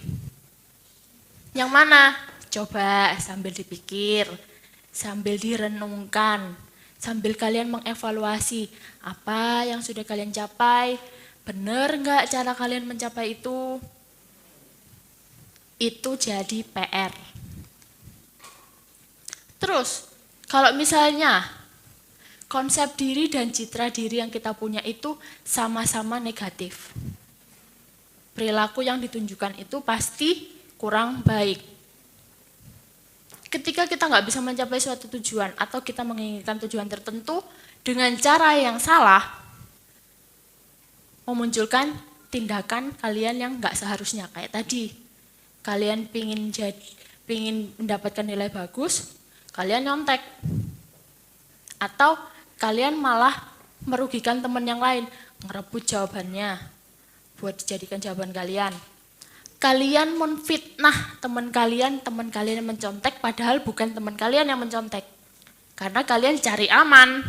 Yang mana? Coba sambil dipikir, sambil direnungkan, sambil kalian mengevaluasi apa yang sudah kalian capai. Benar nggak cara kalian mencapai itu? Itu jadi PR. Terus, kalau misalnya konsep diri dan citra diri yang kita punya itu sama-sama negatif, perilaku yang ditunjukkan itu pasti kurang baik. Ketika kita nggak bisa mencapai suatu tujuan atau kita menginginkan tujuan tertentu dengan cara yang salah, memunculkan tindakan kalian yang nggak seharusnya. Kayak tadi, kalian pingin mendapatkan nilai bagus, kalian nyontek. Atau kalian malah merugikan teman yang lain, ngerebut jawabannya buat dijadikan jawaban kalian. Kalian menfitnah teman kalian yang mencontek, padahal bukan teman kalian yang mencontek. Karena kalian cari aman.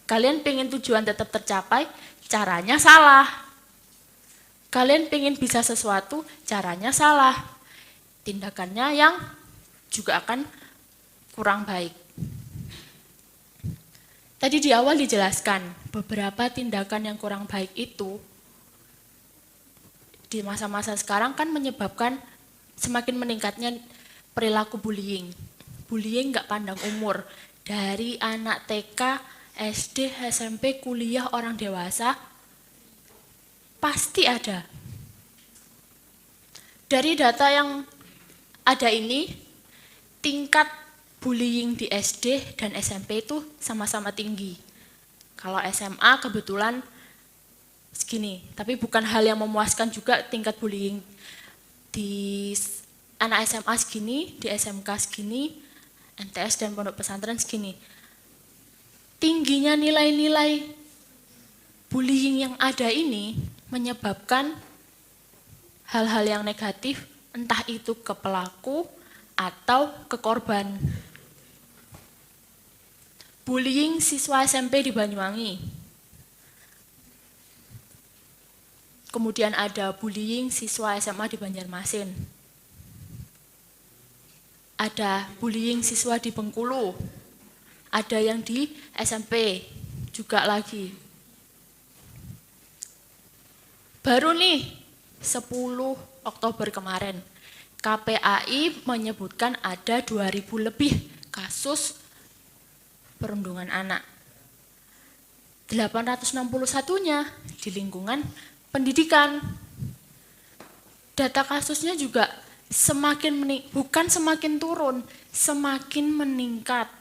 Kalian pengen tujuan tetap tercapai, caranya salah. Kalian pengen bisa sesuatu, caranya salah. Tindakannya yang juga akan kurang baik. Tadi di awal dijelaskan, beberapa tindakan yang kurang baik itu di masa-masa sekarang kan menyebabkan semakin meningkatnya perilaku bullying. Bullying nggak pandang umur, dari anak TK, SD, SMP, kuliah, orang dewasa, pasti ada. Dari data yang ada ini, tingkat bullying di SD dan SMP itu sama-sama tinggi. Kalau SMA kebetulan segini, tapi bukan hal yang memuaskan juga tingkat bullying. Di anak SMA segini, di SMK segini, MTS dan pondok pesantren segini. Tingginya nilai-nilai bullying yang ada ini menyebabkan hal-hal yang negatif, entah itu ke pelaku atau ke korban. Bullying siswa SMP di Banyuwangi. Kemudian ada bullying siswa SMA di Banjarmasin. Ada bullying siswa di Bengkulu. Ada yang di SMP juga lagi. Baru nih 10 Oktober kemarin KPAI menyebutkan ada 2000 lebih kasus perundungan anak. 861-nya di lingkungan pendidikan. Data kasusnya juga bukan semakin turun, semakin meningkat.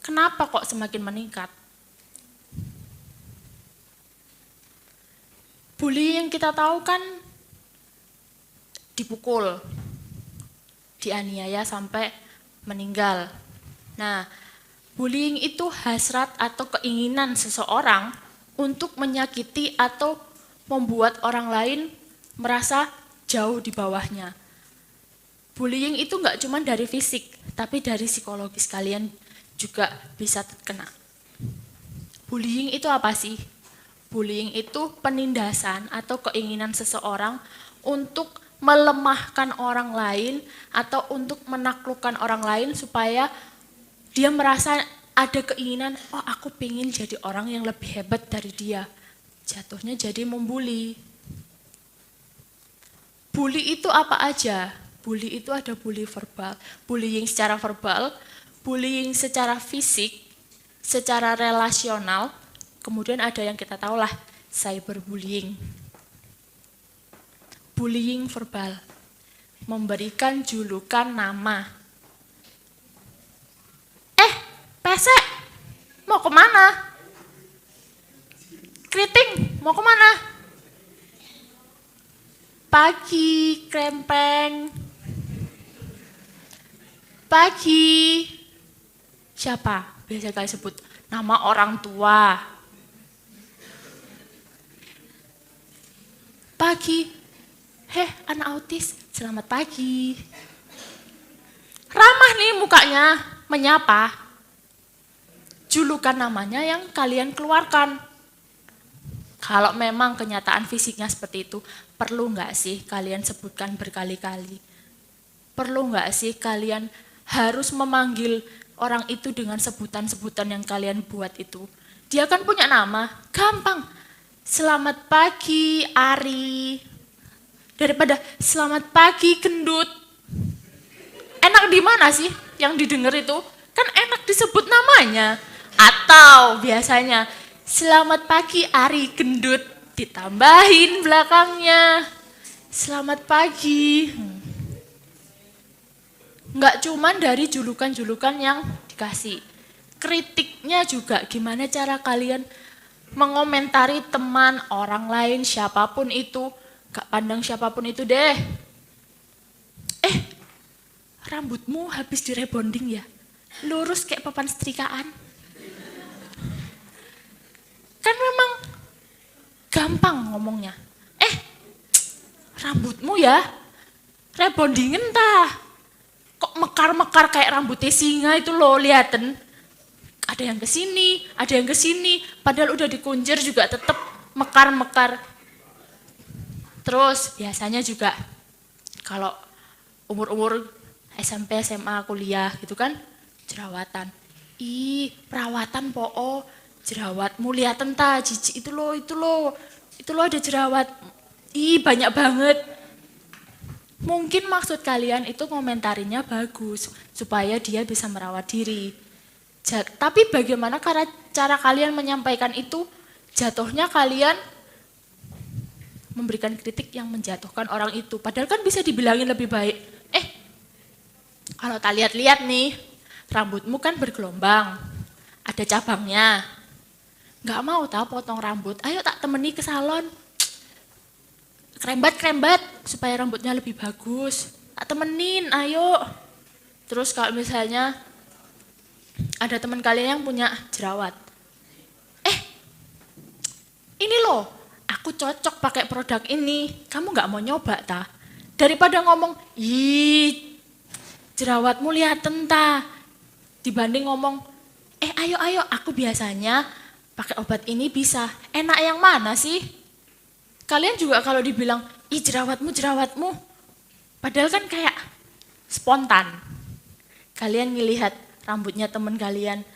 Kenapa kok semakin meningkat? Bullying yang kita tahu kan dipukul, dianiaya sampai meninggal. Nah, bullying itu hasrat atau keinginan seseorang untuk menyakiti atau membuat orang lain merasa jauh di bawahnya. Bullying itu nggak cuma dari fisik, tapi dari psikologis kalian juga bisa terkena. Bullying itu apa sih? Bullying itu penindasan atau keinginan seseorang untuk melemahkan orang lain atau untuk menaklukkan orang lain supaya dia merasa ada keinginan, oh aku pengen jadi orang yang lebih hebat dari dia. Jatuhnya jadi membuli. Bully itu apa aja? Bully itu ada bully verbal, bullying secara verbal, bullying secara fisik, secara relasional, kemudian ada yang kita tahu lah, cyberbullying. Bullying verbal, memberikan julukan nama. Pesek, mau kemana? Keriting, mau kemana? Pagi, krempeng. Pagi. Siapa? Biasa kali sebut nama orang tua. Pagi. Anak autis, selamat pagi. Ramah nih mukanya, menyapa. Julukan namanya yang kalian keluarkan. Kalau memang kenyataan fisiknya seperti itu, perlu nggak sih kalian sebutkan berkali-kali? Perlu nggak sih kalian harus memanggil orang itu dengan sebutan-sebutan yang kalian buat itu? Dia kan punya nama, gampang. Selamat pagi, Ari. Daripada selamat pagi, gendut. Enak di mana sih yang didengar itu? Kan enak disebut namanya. Atau biasanya, selamat pagi Ari gendut, ditambahin belakangnya. Selamat pagi. Nggak cuman dari julukan-julukan yang dikasih. Kritiknya juga, gimana cara kalian mengomentari teman, orang lain, siapapun itu. Gak pandang siapapun itu deh. Rambutmu habis direbonding ya? Lurus kayak papan setrikaan. Kan memang gampang ngomongnya. Rambutmu ya, rebondingen tah. Kok mekar-mekar kayak rambutnya singa itu loh, liatin. Ada yang ke sini, ada yang ke sini, padahal udah dikunjir juga tetap mekar-mekar. Terus biasanya juga kalau umur-umur SMP, SMA, kuliah gitu kan, jerawatan. Perawatan po, jerawatmu liatin ta, jijik itu loh ada jerawat. Banyak banget. Mungkin maksud kalian itu komentarinya bagus, supaya dia bisa merawat diri. Tapi bagaimana cara kalian menyampaikan itu, jatuhnya kalian memberikan kritik yang menjatuhkan orang itu. Padahal kan bisa dibilangin lebih baik. Kalau tak lihat-lihat nih, rambutmu kan bergelombang, ada cabangnya. Nggak mau tahu potong rambut, ayo tak temani ke salon. Krembat supaya rambutnya lebih bagus. Tak temenin, ayo. Terus kalau misalnya ada teman kalian yang punya jerawat. Ini loh, aku cocok pakai produk ini. Kamu nggak mau nyoba ta? Daripada ngomong, jerawatmu liatin ta. Dibanding ngomong, ayo, aku biasanya pakai obat ini bisa. Enak yang mana sih? Kalian juga kalau dibilang, jerawatmu. Padahal kan kayak spontan. Kalian ngelihat rambutnya teman kalian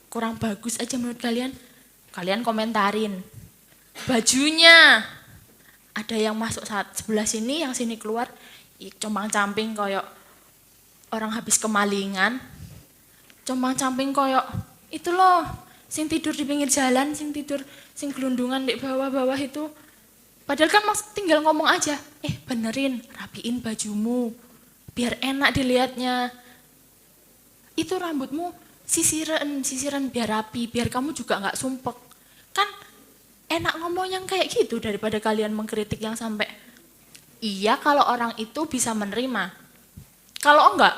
kurang bagus aja menurut kalian komentarin. Bajunya, ada yang masuk saat sebelah sini, yang sini keluar. Compang-camping koyok orang habis kemalingan, compang-camping koyok itu loh, sing tidur di pinggir jalan, sing tidur, sing gelundungan di bawah-bawah itu. Padahal kan mas tinggal ngomong aja, benerin, rapiin bajumu, biar enak dilihatnya. Itu rambutmu sisiran biar rapi, biar kamu juga nggak sumpek. Kan enak ngomong yang kayak gitu daripada kalian mengkritik yang sampai, iya kalau orang itu bisa menerima. Kalau enggak,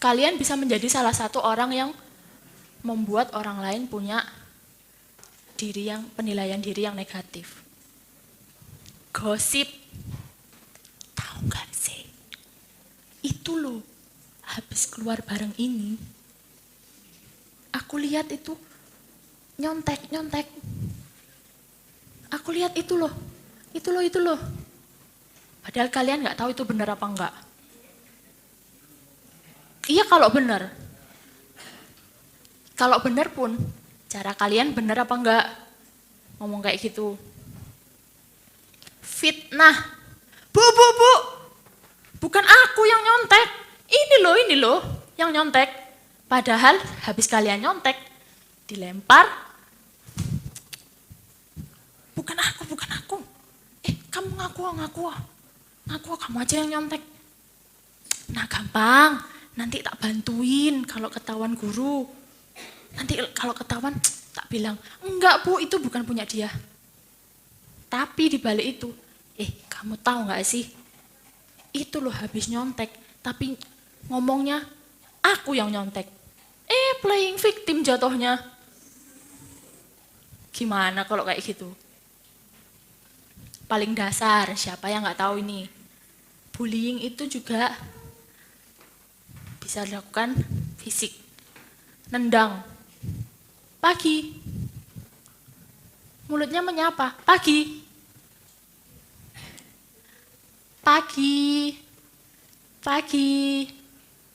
kalian bisa menjadi salah satu orang yang membuat orang lain punya penilaian diri yang negatif. Gosip, tahu nggak sih? Itu loh, habis keluar bareng ini, aku lihat itu nyontek. Aku lihat itu loh. Padahal kalian nggak tahu itu benar apa enggak. Iya kalau benar. Kalau benar pun, cara kalian benar apa enggak? Ngomong kayak gitu. Fitnah. Bu. Bukan aku yang nyontek. Ini loh yang nyontek. Padahal habis kalian nyontek, dilempar. Bukan aku. Kamu ngaku kamu aja yang nyontek. Nah gampang, nanti tak bantuin kalau ketahuan guru. Nanti kalau ketahuan tak bilang, enggak Bu, itu bukan punya dia. Tapi dibalik itu, kamu tahu nggak sih? Itu loh habis nyontek, tapi ngomongnya aku yang nyontek. Playing victim jatuhnya. Gimana kalau kayak gitu? Paling dasar, siapa yang nggak tahu ini? Bullying itu juga bisa dilakukan fisik. Nendang. Pagi. Mulutnya menyapa. Pagi.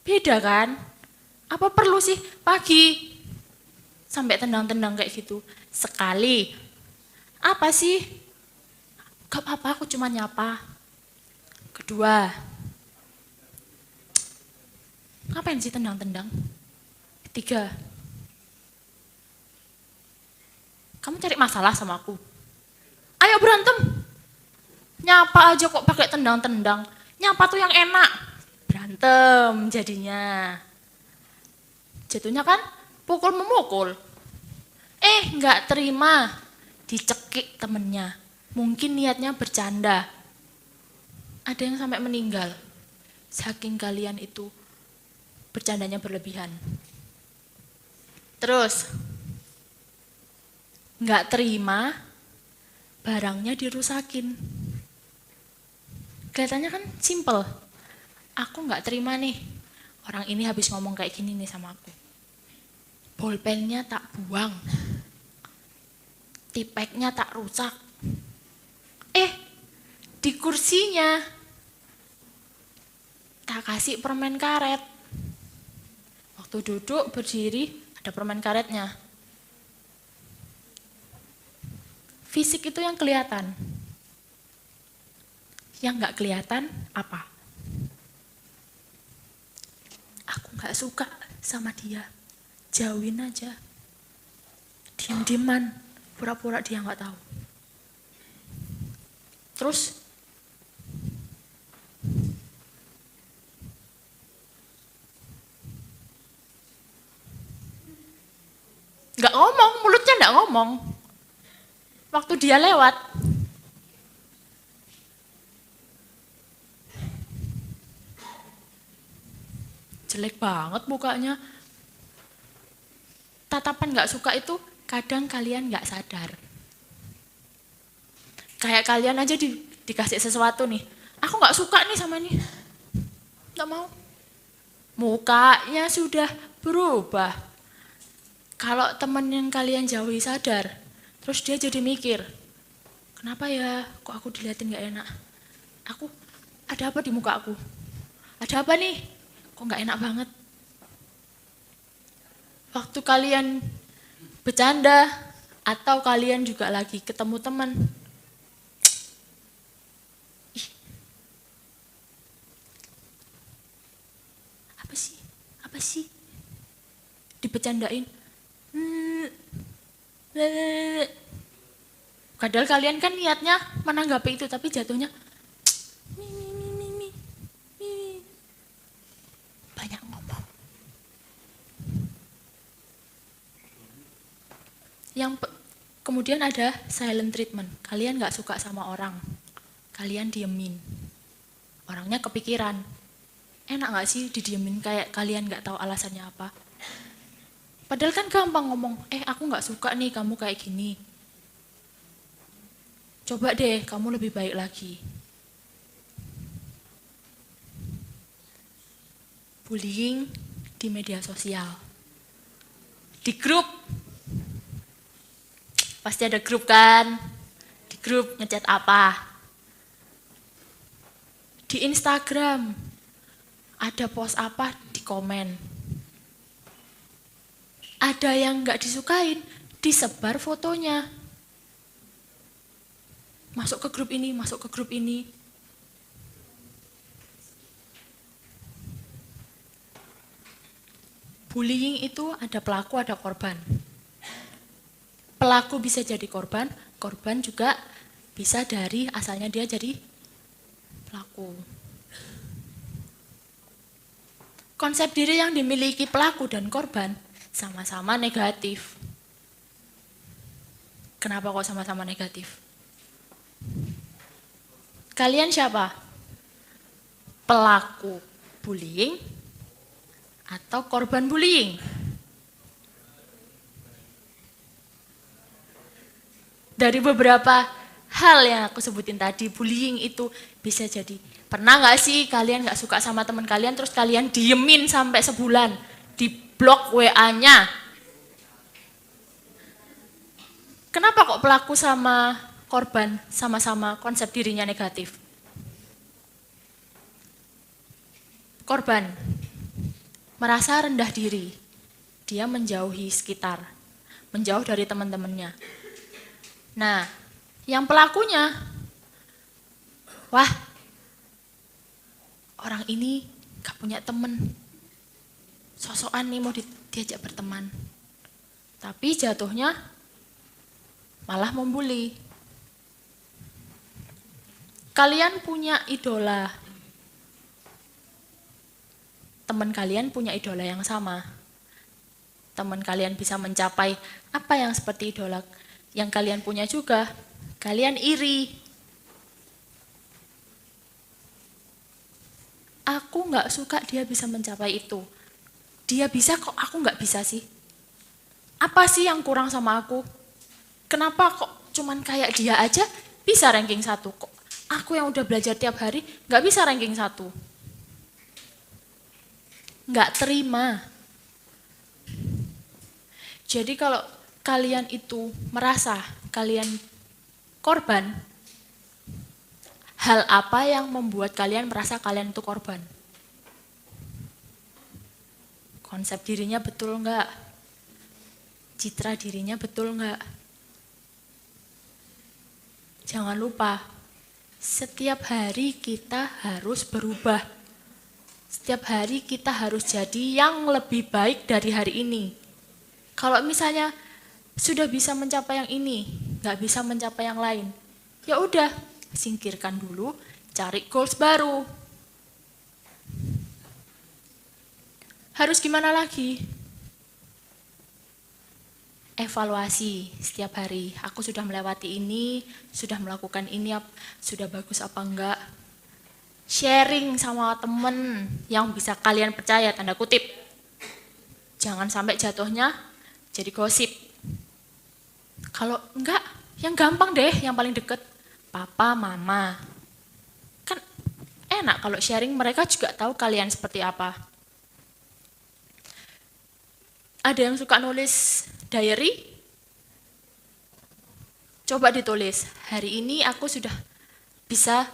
Beda kan? Apa perlu sih pagi? Sampai tendang-tendang kayak gitu. Sekali. Apa sih? Gak apa-apa, aku cuma nyapa. Kedua. Ngapain sih tendang-tendang? Ketiga. Kamu cari masalah sama aku? Ayo berantem. Nyapa aja kok pakai tendang-tendang. Nyapa tuh yang enak. Berantem jadinya. Jatuhnya kan pukul memukul. Nggak terima. Dicekik temennya. Mungkin niatnya bercanda. Ada yang sampai meninggal. Saking kalian itu bercandanya berlebihan. Terus, nggak terima, barangnya dirusakin. Kelihatannya kan simple. Aku nggak terima nih, orang ini habis ngomong kayak gini nih sama aku. Bolpennya tak buang, tipeknya tak rusak. Di kursinya tak kasih permen karet. Waktu duduk berdiri ada permen karetnya. Fisik itu yang kelihatan. Yang nggak kelihatan apa? Aku nggak suka sama dia. Jauhin aja. Diam-diaman, pura-pura dia nggak tahu. Terus nggak ngomong, mulutnya nggak ngomong. Waktu dia lewat, jelek banget mukanya. Tatapan nggak suka itu kadang kalian nggak sadar. Kayak kalian aja dikasih sesuatu nih, aku nggak suka nih sama ini, nggak mau. Mukanya sudah berubah. Kalau temen yang kalian jauhi sadar, terus dia jadi mikir, kenapa ya kok aku dilihatin nggak enak? Ada apa di muka aku? Ada apa nih? Kok nggak enak banget? Waktu kalian bercanda atau kalian juga lagi ketemu teman, apa sih? Dibecandain. Padahal kalian kan niatnya menanggapi itu, tapi jatuhnya banyak ngomong. Kemudian ada silent treatment. Kalian gak suka sama orang, kalian diemin. Orangnya kepikiran, enak gak sih didiemin kayak kalian gak tahu alasannya apa? Padahal kan gampang ngomong, aku gak suka nih kamu kayak gini. Coba deh kamu lebih baik lagi. Bullying di media sosial. Di grup. Pasti ada grup kan? Di grup ngechat apa? Di Instagram. Ada post apa di komen. Ada yang nggak disukain, disebar fotonya. Masuk ke grup ini, masuk ke grup ini. Bullying itu ada pelaku, ada korban. Pelaku bisa jadi korban, korban juga bisa dari asalnya dia jadi pelaku. Konsep diri yang dimiliki pelaku dan korban sama-sama negatif. Kenapa kok sama-sama negatif? Kalian siapa? Pelaku bullying atau korban bullying? Dari beberapa hal yang aku sebutin tadi, bullying itu bisa jadi, pernah nggak sih kalian nggak suka sama teman kalian, terus kalian diemin sampai sebulan, di blok WA-nya? Kenapa kok pelaku sama korban sama-sama konsep dirinya negatif? Korban merasa rendah diri, dia menjauhi sekitar, menjauh dari teman-temannya. Nah, yang pelakunya, wah, orang ini gak punya temen, sosokan nih mau diajak berteman. Tapi jatuhnya malah membuli. Kalian punya idola, teman kalian punya idola yang sama. Teman kalian bisa mencapai apa yang seperti idola yang kalian punya juga. Kalian iri. Aku nggak suka dia bisa mencapai itu. Dia bisa kok aku nggak bisa sih. Apa sih yang kurang sama aku? Kenapa kok cuman kayak dia aja bisa ranking 1 kok? Aku yang udah belajar tiap hari nggak bisa ranking 1. Nggak terima. Jadi kalau kalian itu merasa kalian korban, hal apa yang membuat kalian merasa kalian itu korban? Konsep dirinya betul nggak? Citra dirinya betul nggak? Jangan lupa, setiap hari kita harus berubah. Setiap hari kita harus jadi yang lebih baik dari hari ini. Kalau misalnya sudah bisa mencapai yang ini, nggak bisa mencapai yang lain, ya udah, singkirkan dulu, cari goals baru. Harus gimana lagi? Evaluasi setiap hari. Aku sudah melewati ini, sudah melakukan ini, sudah bagus apa enggak? Sharing sama temen yang bisa kalian percaya, tanda kutip. Jangan sampai jatuhnya jadi gosip. Kalau enggak, yang gampang deh, yang paling deket, papa, mama. Kan enak kalau sharing, mereka juga tahu kalian seperti apa. Ada yang suka nulis diary? Coba ditulis, hari ini aku sudah bisa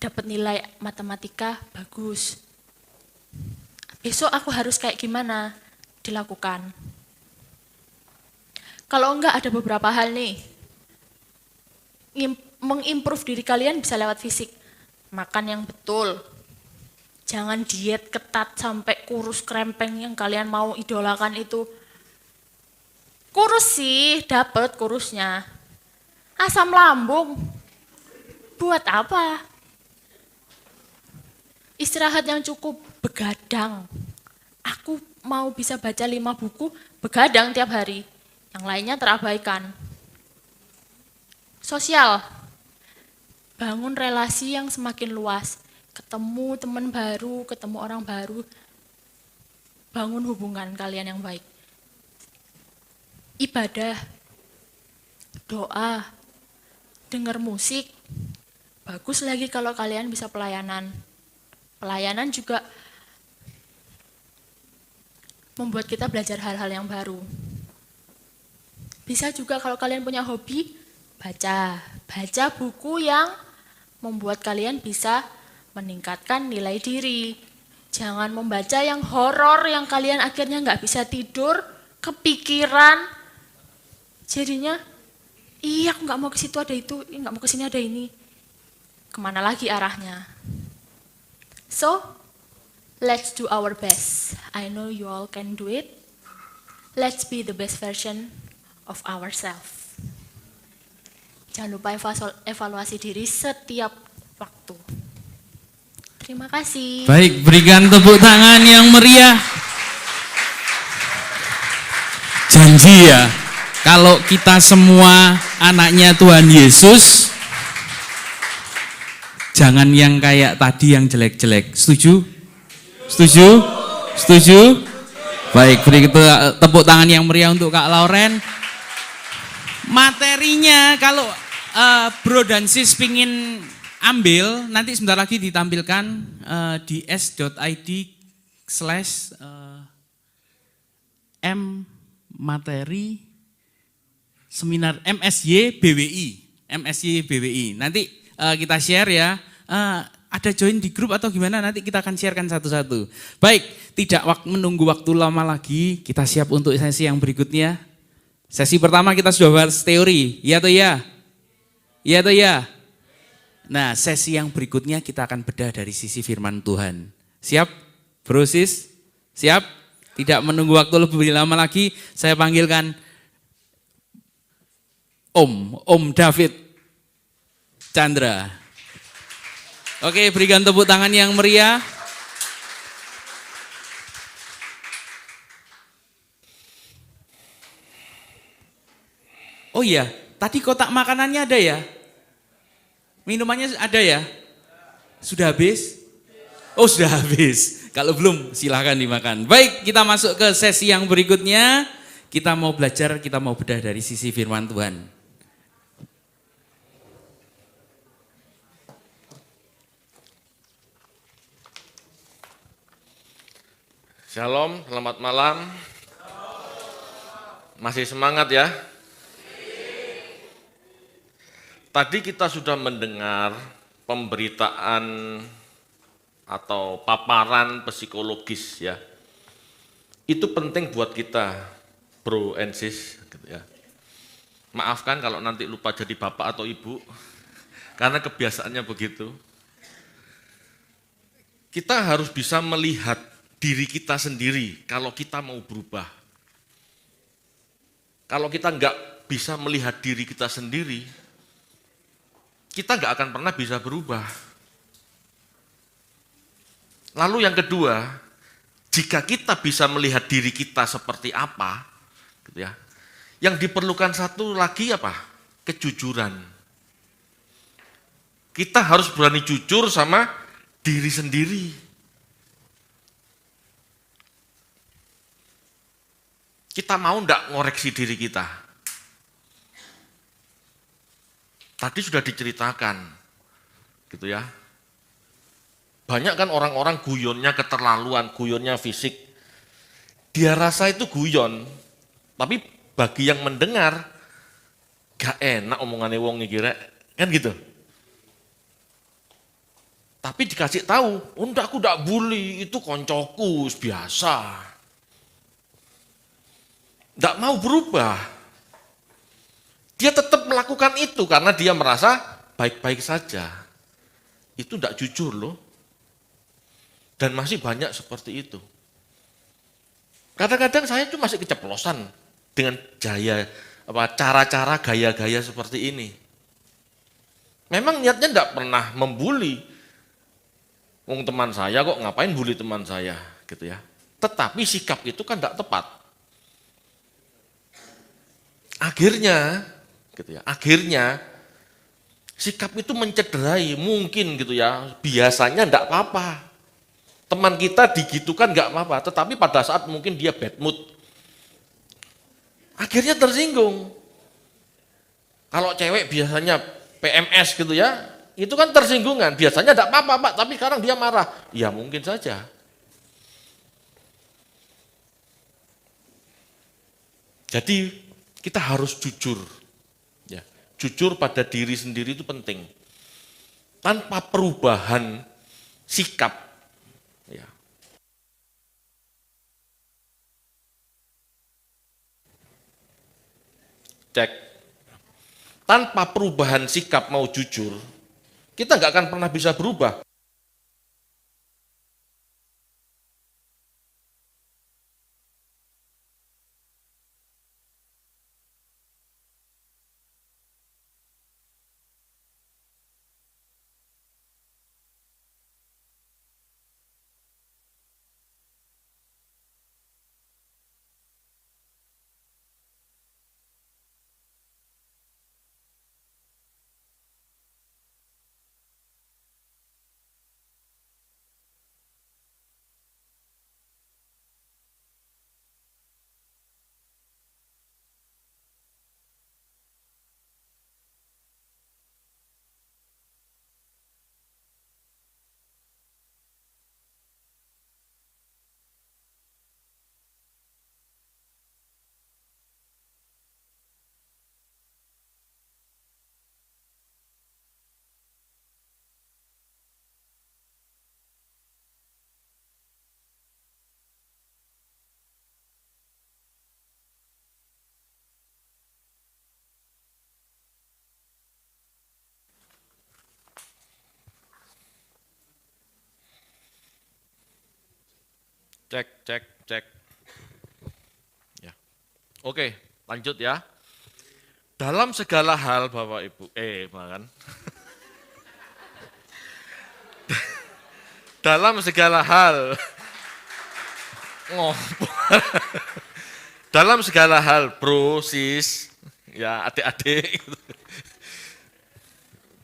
dapat nilai matematika bagus. Besok aku harus kayak gimana? Dilakukan. Kalau enggak, ada beberapa hal nih. Mengimprove diri kalian bisa lewat fisik. Makan yang betul. Jangan diet ketat sampai kurus krempeng yang kalian mau idolakan itu. Kurus sih, dapat kurusnya. Asam lambung, buat apa? Istirahat yang cukup, begadang. Aku mau bisa baca 5 buku, begadang tiap hari. Yang lainnya terabaikan. Sosial, bangun relasi yang semakin luas. Ketemu teman baru, ketemu orang baru. Bangun hubungan kalian yang baik. Ibadah, doa, dengar musik. Bagus lagi kalau kalian bisa pelayanan. Pelayanan juga membuat kita belajar hal-hal yang baru. Bisa juga kalau kalian punya hobi, baca. Baca buku yang membuat kalian bisa meningkatkan nilai diri. Jangan membaca yang horor yang kalian akhirnya nggak bisa tidur, kepikiran. Jadinya, iya aku nggak mau ke situ ada itu, nggak mau ke sini ada ini. Kemana lagi arahnya? So, let's do our best. I know you all can do it. Let's be the best version of ourselves. Jangan lupa evaluasi diri setiap waktu. Terima kasih. Baik, berikan tepuk tangan yang meriah. Janji ya, kalau kita semua anaknya Tuhan Yesus, jangan yang kayak tadi yang jelek-jelek. Setuju? Setuju? Setuju? Baik, beri tepuk tangan yang meriah untuk Kak Lauren. Materinya kalau Bro dan Sis pingin ambil, nanti sebentar lagi ditampilkan di s.id/m materi seminar MSY BWI. Nanti kita share ya. Ada join di grup atau gimana, nanti kita akan sharekan satu-satu. Baik, tidak menunggu waktu lama lagi, kita siap untuk sesi yang berikutnya. Sesi pertama kita sudah bahas teori, ya atau ya? Ya atau ya? Nah, sesi yang berikutnya kita akan bedah dari sisi firman Tuhan. Siap, Bro Sis? Siap? Tidak menunggu waktu lebih lama lagi, saya panggilkan Om David Chandra. Oke, berikan tepuk tangan yang meriah. Oh iya, tadi kotak makanannya ada ya? Minumannya ada ya? Sudah habis? Oh sudah habis. Kalau belum silahkan dimakan. Baik, kita masuk ke sesi yang berikutnya. Kita mau belajar, kita mau bedah dari sisi firman Tuhan. Shalom, selamat malam. Masih semangat ya? Tadi kita sudah mendengar pemberitaan atau paparan psikologis ya. Itu penting buat kita, Bro and Sis, gitu ya. Maafkan kalau nanti lupa jadi bapak atau ibu, karena kebiasaannya begitu. Kita harus bisa melihat diri kita sendiri kalau kita mau berubah. Kalau kita nggak bisa melihat diri kita sendiri, kita nggak akan pernah bisa berubah. Lalu yang kedua, jika kita bisa melihat diri kita seperti apa, gitu ya, yang diperlukan satu lagi apa? Kejujuran. Kita harus berani jujur sama diri sendiri. Kita mau enggak ngoreksi diri kita? Tadi sudah diceritakan, gitu ya. Banyak kan orang-orang guyonnya keterlaluan, guyonnya fisik. Dia rasa itu guyon, tapi bagi yang mendengar, gak enak omongannya wong iki rek, kan gitu. Tapi dikasih tahu, "Ndak, aku ndak bully, itu koncoku, biasa." Ndak mau berubah. Dia tetap melakukan itu karena dia merasa baik-baik saja. Itu ndak jujur loh. Dan masih banyak seperti itu. Kadang-kadang saya tuh masih keceplosan dengan cara-cara gaya-gaya seperti ini. Memang niatnya enggak pernah membuli. Wong teman saya kok ngapain bully teman saya gitu ya. Tetapi sikap itu kan enggak tepat. Akhirnya gitu ya. Akhirnya sikap itu mencederai mungkin gitu ya. Biasanya enggak apa-apa. Teman kita digitukan enggak apa-apa, tetapi pada saat mungkin dia bad mood akhirnya tersinggung. Kalau cewek biasanya PMS gitu ya, itu kan tersinggungan. Biasanya enggak apa-apa, Pak, tapi sekarang dia marah. Ya mungkin saja. Jadi kita harus jujur. Ya, jujur pada diri sendiri itu penting. Tanpa perubahan sikap, ya. Cek. Tanpa perubahan sikap mau jujur, kita nggak akan pernah bisa berubah. Cek. Ya. Oke, lanjut ya. Dalam segala hal Bapak Ibu, makan. Dalam segala hal, dalam segala hal, bro, sis, ya adik-adik,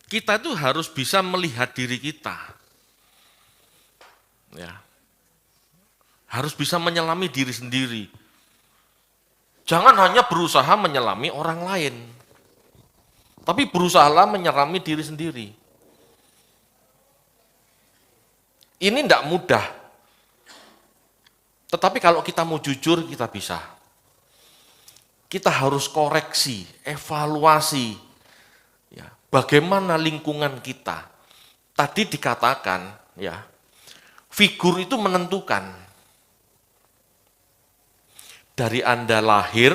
kita tuh harus bisa melihat diri kita. Ya. Harus bisa menyelami diri sendiri. Jangan hanya berusaha menyelami orang lain, tapi berusahalah menyelami diri sendiri. Ini tidak mudah, tetapi kalau kita mau jujur, kita bisa. Kita harus koreksi, evaluasi, ya, bagaimana lingkungan kita. Tadi dikatakan, ya, figur itu menentukan. Dari Anda lahir,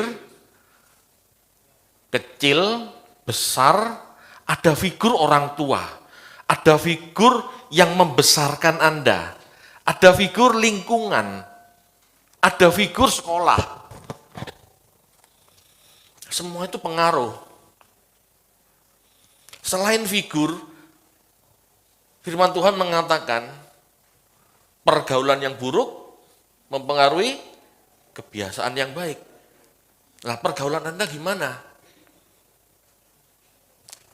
kecil, besar, ada figur orang tua, ada figur yang membesarkan Anda, ada figur lingkungan, ada figur sekolah. Semua itu pengaruh. Selain figur, firman Tuhan mengatakan, pergaulan yang buruk mempengaruhi kebiasaan yang baik. Nah, pergaulan Anda gimana?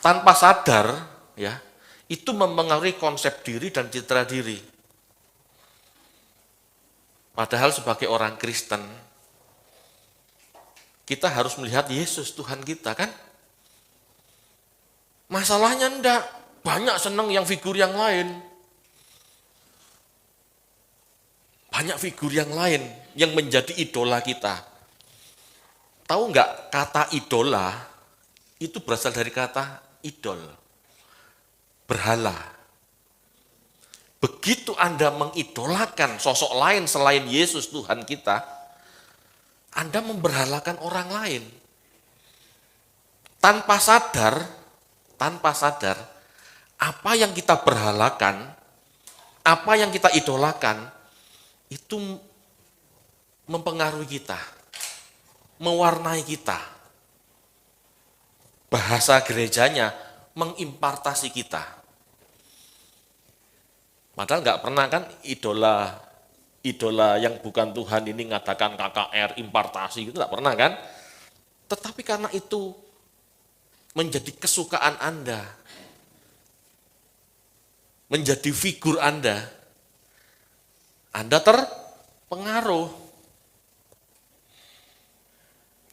Tanpa sadar, ya, itu mempengaruhi konsep diri dan citra diri. Padahal sebagai orang Kristen, kita harus melihat Yesus Tuhan kita, kan? Masalahnya enggak, banyak senang yang figur yang lain. Banyak figur yang lain yang menjadi idola kita. Tahu enggak, kata idola itu berasal dari kata idol, berhala. Begitu Anda mengidolakan sosok lain selain Yesus Tuhan kita, Anda memberhalakan orang lain. Tanpa sadar, apa yang kita berhalakan Apa yang kita idolakan itu mempengaruhi kita, mewarnai kita. Bahasa gerejanya mengimpartasi kita. Padahal nggak pernah kan idola yang bukan Tuhan ini ngadakan KKR, impartasi gitu, nggak pernah kan? Tetapi karena itu menjadi kesukaan Anda, menjadi figur Anda terpengaruh.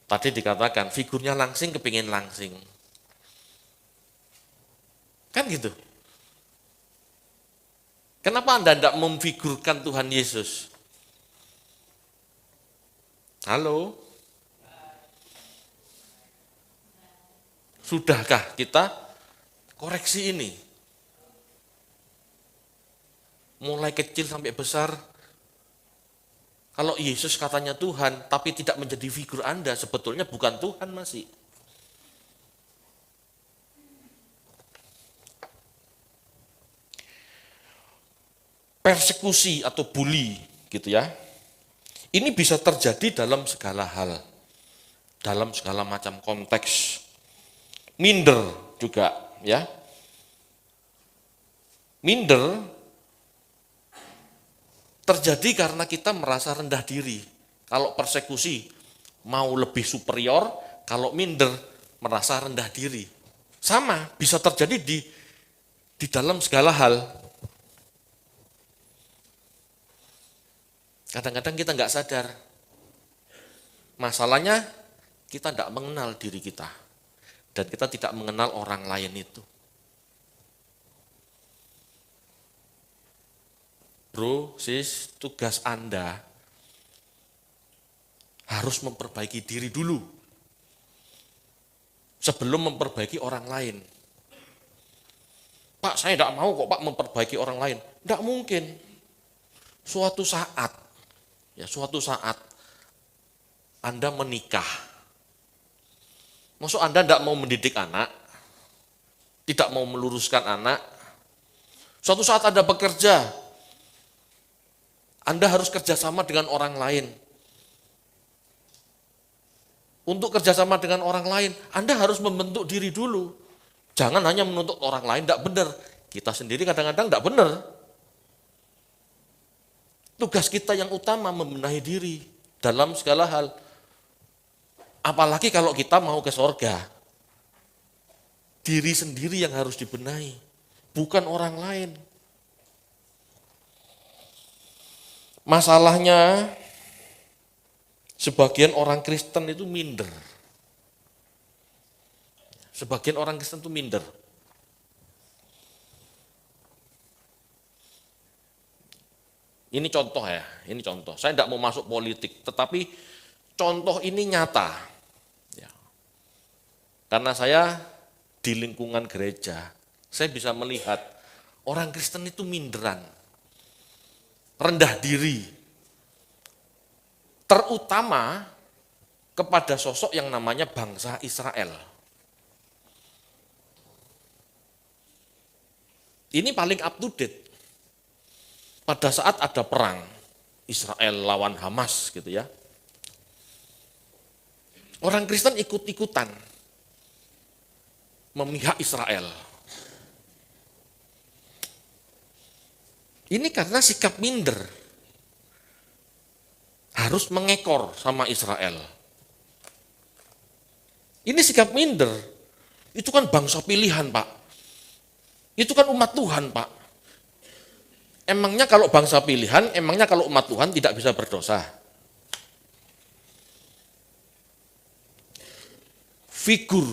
Tadi dikatakan figurnya langsing kepingin langsing. Kan gitu. Kenapa Anda tidak memfigurkan Tuhan Yesus? Halo? Sudahkah kita koreksi ini? Mulai kecil sampai besar, kalau Yesus katanya Tuhan, tapi tidak menjadi figur Anda, sebetulnya bukan Tuhan masih. Persekusi atau bully, gitu ya. Ini bisa terjadi dalam segala hal, dalam segala macam konteks. Minder juga, ya. Minder terjadi karena kita merasa rendah diri. Kalau persekusi mau lebih superior, kalau minder merasa rendah diri. Sama, bisa terjadi di dalam segala hal. Kadang-kadang kita nggak sadar. Masalahnya kita tidak mengenal diri kita. Dan kita tidak mengenal orang lain itu. Bro, sis, tugas Anda harus memperbaiki diri dulu sebelum memperbaiki orang lain. Pak, saya tidak mau kok Pak memperbaiki orang lain. Tidak mungkin. Suatu saat Anda menikah. Maksud Anda tidak mau mendidik anak, tidak mau meluruskan anak. Suatu saat Anda bekerja, Anda harus kerjasama dengan orang lain. Untuk kerjasama dengan orang lain, Anda harus membentuk diri dulu. Jangan hanya menuntut orang lain, tidak benar. Kita sendiri kadang-kadang tidak benar. Tugas kita yang utama membenahi diri dalam segala hal. Apalagi kalau kita mau ke sorga. Diri sendiri yang harus dibenahi, bukan orang lain. Masalahnya, sebagian orang Kristen itu minder. Sebagian orang Kristen itu minder. Ini contoh ya, ini contoh. Saya tidak mau masuk politik, tetapi contoh ini nyata. Ya. Karena saya di lingkungan gereja, saya bisa melihat orang Kristen itu minderan. Rendah diri, terutama kepada sosok yang namanya bangsa Israel. Ini paling up to date. Pada saat ada perang Israel lawan Hamas gitu ya. Orang Kristen ikut-ikutan memihak Israel. Ini karena sikap minder. Harus mengekor sama Israel. Ini sikap minder. Itu kan bangsa pilihan, Pak. Itu kan umat Tuhan, Pak. Emangnya kalau bangsa pilihan, emangnya kalau umat Tuhan tidak bisa berdosa? Figur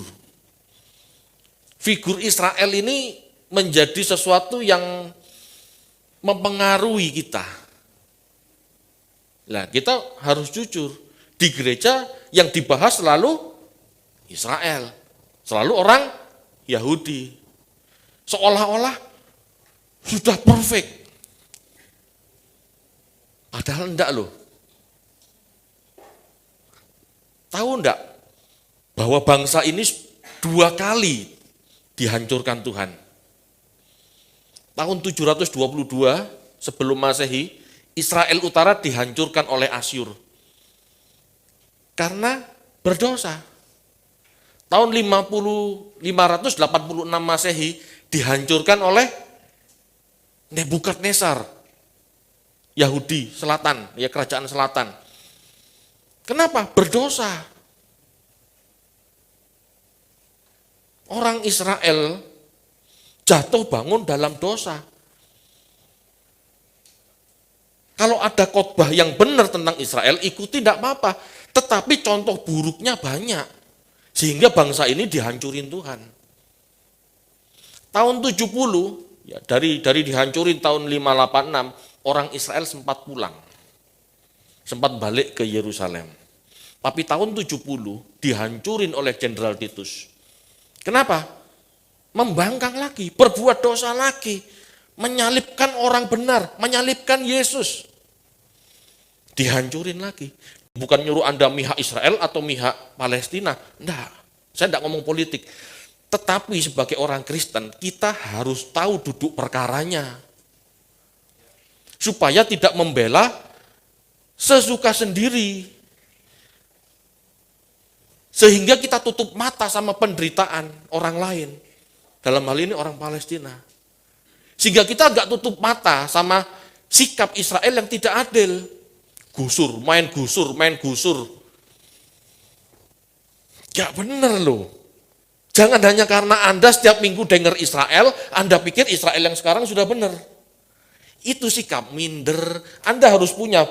Israel ini menjadi sesuatu yang mempengaruhi kita. Nah, kita harus jujur. Di gereja yang dibahas selalu Israel. Selalu orang Yahudi. Seolah-olah sudah perfect. Padahal enggak loh. Tahu enggak bahwa bangsa ini 2 kali dihancurkan Tuhan. Tahun 722 sebelum Masehi, Israel Utara dihancurkan oleh Asyur. Karena berdosa. Tahun 586 Masehi dihancurkan oleh Nebukadnezar, Yahudi Selatan, ya kerajaan Selatan. Kenapa? Berdosa. Orang Israel jatuh bangun dalam dosa. Kalau ada khotbah yang benar tentang Israel, ikuti tidak apa-apa. Tetapi contoh buruknya banyak. Sehingga bangsa ini dihancurin Tuhan. Tahun 70, ya dari dihancurin tahun 586, orang Israel sempat pulang. Sempat balik ke Yerusalem. Tapi tahun 70 dihancurin oleh Jenderal Titus. Kenapa? Membangkang lagi, berbuat dosa lagi. Menyalibkan orang benar, menyalibkan Yesus. Dihancurin lagi. Bukan nyuruh Anda mihak Israel atau mihak Palestina. Enggak, saya enggak ngomong politik. Tetapi sebagai orang Kristen, kita harus tahu duduk perkaranya. Supaya tidak membela sesuka sendiri. Sehingga kita tutup mata sama penderitaan orang lain. Dalam hal ini orang Palestina. Sehingga kita enggak tutup mata sama sikap Israel yang tidak adil. Gusur, main gusur, main gusur. Enggak benar loh. Jangan hanya karena Anda setiap minggu dengar Israel, Anda pikir Israel yang sekarang sudah benar. Itu sikap minder. Anda harus punya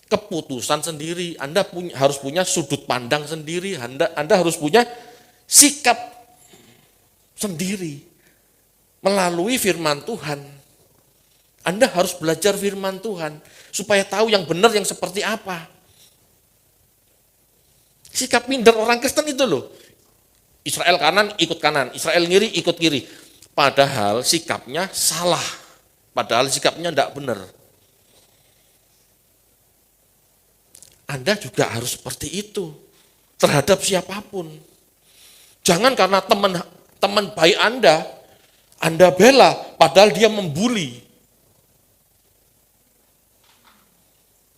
keputusan sendiri. Anda harus punya sudut pandang sendiri. Anda harus punya sikap sendiri. Melalui firman Tuhan. Anda harus belajar firman Tuhan. Supaya tahu yang benar yang seperti apa. Sikap minder orang Kristen itu loh. Israel kanan, ikut kanan. Israel kiri, ikut kiri. Padahal sikapnya salah. Padahal sikapnya tidak benar. Anda juga harus seperti itu. Terhadap siapapun. Jangan karena teman baik Anda bela. Padahal dia membuli.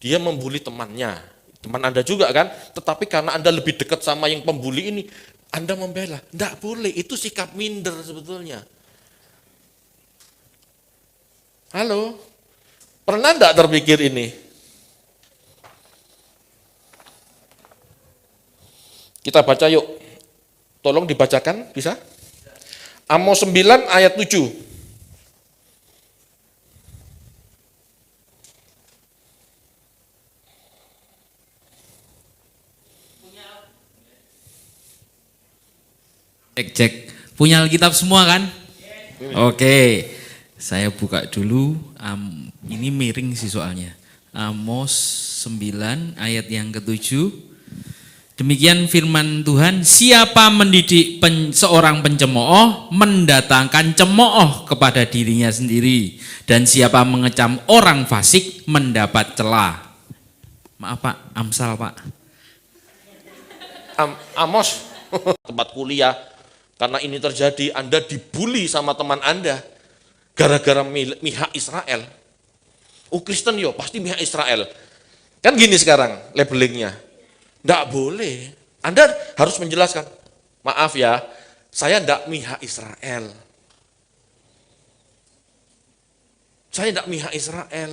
Dia membuli temannya. Teman Anda juga kan. Tetapi karena Anda lebih dekat sama yang pembuli ini. Anda membela, tidak boleh, itu sikap minder sebetulnya. Halo, pernah tidak terpikir ini? Kita baca yuk, tolong dibacakan, bisa? Amos 9 ayat 7. Cek. Punya Alkitab semua kan? Oke. Saya buka dulu. Ini miring sih soalnya. Amos 9 ayat yang ke-7. Demikian firman Tuhan, siapa mendidik seorang pencemooh, mendatangkan cemooh kepada dirinya sendiri. Dan siapa mengecam orang fasik, mendapat celah. Maaf Pak, Amsal Pak. Amos, tempat kuliah. Karena ini terjadi, Anda dibully sama teman Anda. Gara-gara mihak Israel. Oh Kristen yo, pasti mihak Israel. Kan gini sekarang labelingnya. Tidak boleh. Anda harus menjelaskan. Maaf ya, saya tidak mihak Israel. Saya tidak mihak Israel.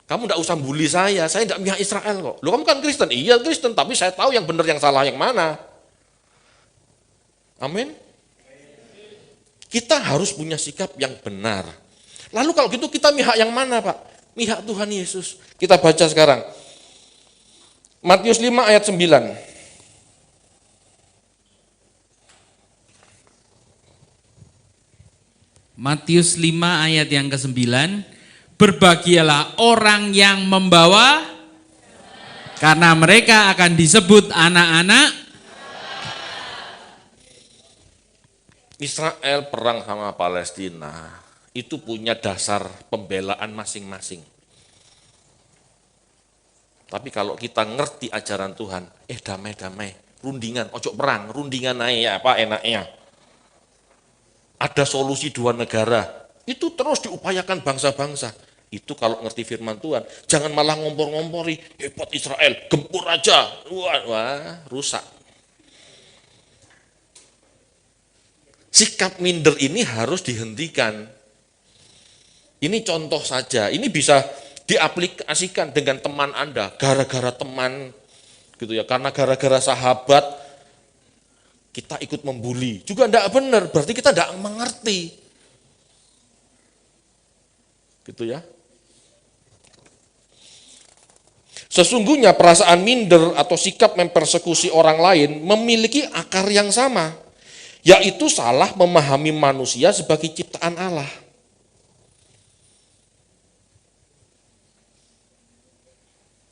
Kamu tidak usah bully saya tidak mihak Israel kok. Loh kamu kan Kristen? Iya Kristen, tapi saya tahu yang benar yang salah yang mana. Amin. Kita harus punya sikap yang benar. Lalu kalau gitu kita mihak yang mana Pak? Mihak Tuhan Yesus. Kita baca sekarang. Matius 5 ayat 9. Matius 5 ayat yang ke-9. Berbahagialah orang yang membawa, karena mereka akan disebut anak-anak. Israel perang sama Palestina, itu punya dasar pembelaan masing-masing. Tapi kalau kita ngerti ajaran Tuhan, damai-damai, rundingan, ojo perang, rundingan aja apa enaknya. Ada solusi dua negara, itu terus diupayakan bangsa-bangsa. Itu kalau ngerti firman Tuhan. Jangan malah ngompor-ngompori, hebat Israel, gempur aja. Wah, rusak. Sikap minder ini harus dihentikan. Ini contoh saja, ini bisa diaplikasikan dengan teman Anda, gara-gara teman gitu ya, karena gara-gara sahabat kita ikut membuli. Juga enggak benar, berarti kita enggak mengerti. Gitu ya. Sesungguhnya perasaan minder atau sikap mempersekusi orang lain memiliki akar yang sama, yaitu salah memahami manusia sebagai ciptaan Allah.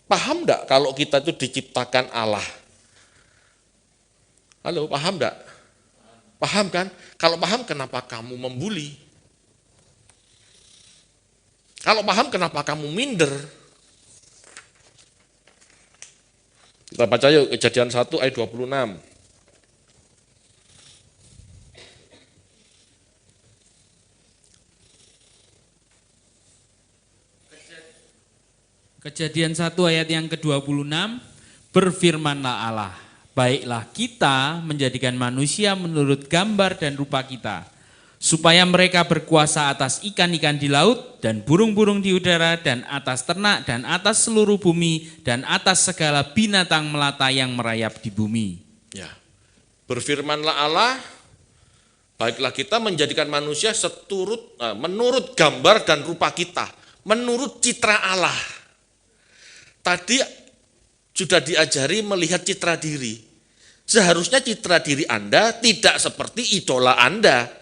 Paham enggak kalau kita itu diciptakan Allah? Halo, paham enggak? Paham kan? Kalau paham, kenapa kamu membuli? Kalau paham, kenapa kamu minder? Kita baca yuk Kejadian 1 ayat 26. Kejadian 1 ayat yang ke-26, berfirmanlah Allah, baiklah kita menjadikan manusia menurut gambar dan rupa kita, supaya mereka berkuasa atas ikan-ikan di laut dan burung-burung di udara dan atas ternak dan atas seluruh bumi dan atas segala binatang melata yang merayap di bumi. Ya. Berfirmanlah Allah, baiklah kita menjadikan manusia menurut gambar dan rupa kita, menurut citra Allah. Tadi sudah diajari melihat citra diri. Seharusnya citra diri Anda tidak seperti idola Anda.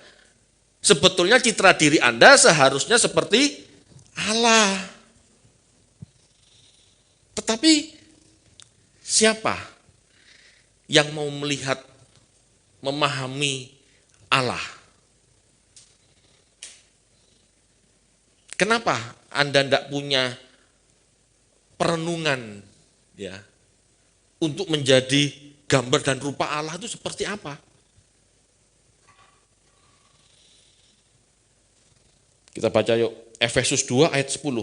Sebetulnya citra diri Anda seharusnya seperti Allah. Tetapi siapa yang mau melihat, memahami Allah? Kenapa Anda tidak punya perenungan ya untuk menjadi gambar dan rupa Allah itu seperti apa? Kita baca yuk Efesus 2 ayat 10.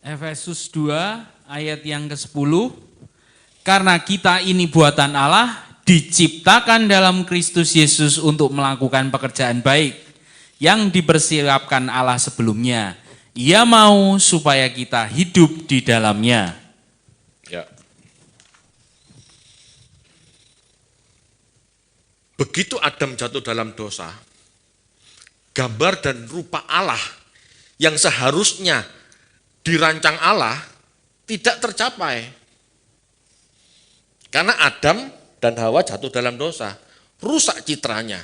Efesus 2 ayat yang ke-10, karena kita ini buatan Allah, diciptakan dalam Kristus Yesus untuk melakukan pekerjaan baik yang dipersiapkan Allah sebelumnya. Ia mau supaya kita hidup di dalamnya. Ya. Begitu Adam jatuh dalam dosa, gambar dan rupa Allah yang seharusnya dirancang Allah tidak tercapai. Karena Adam dan Hawa jatuh dalam dosa, rusak citranya.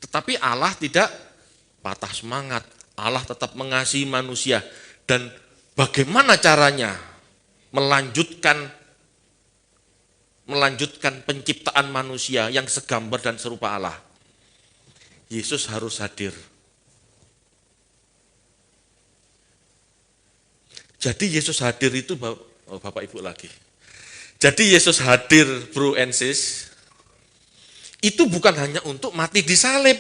Tetapi Allah tidak patah semangat. Allah tetap mengasihi manusia. Dan bagaimana caranya melanjutkan penciptaan manusia yang segambar dan serupa Allah? Yesus harus hadir. Jadi Yesus hadir itu, Bapak Ibu lagi. Jadi Yesus hadir, bro and sis, itu bukan hanya untuk mati di salib.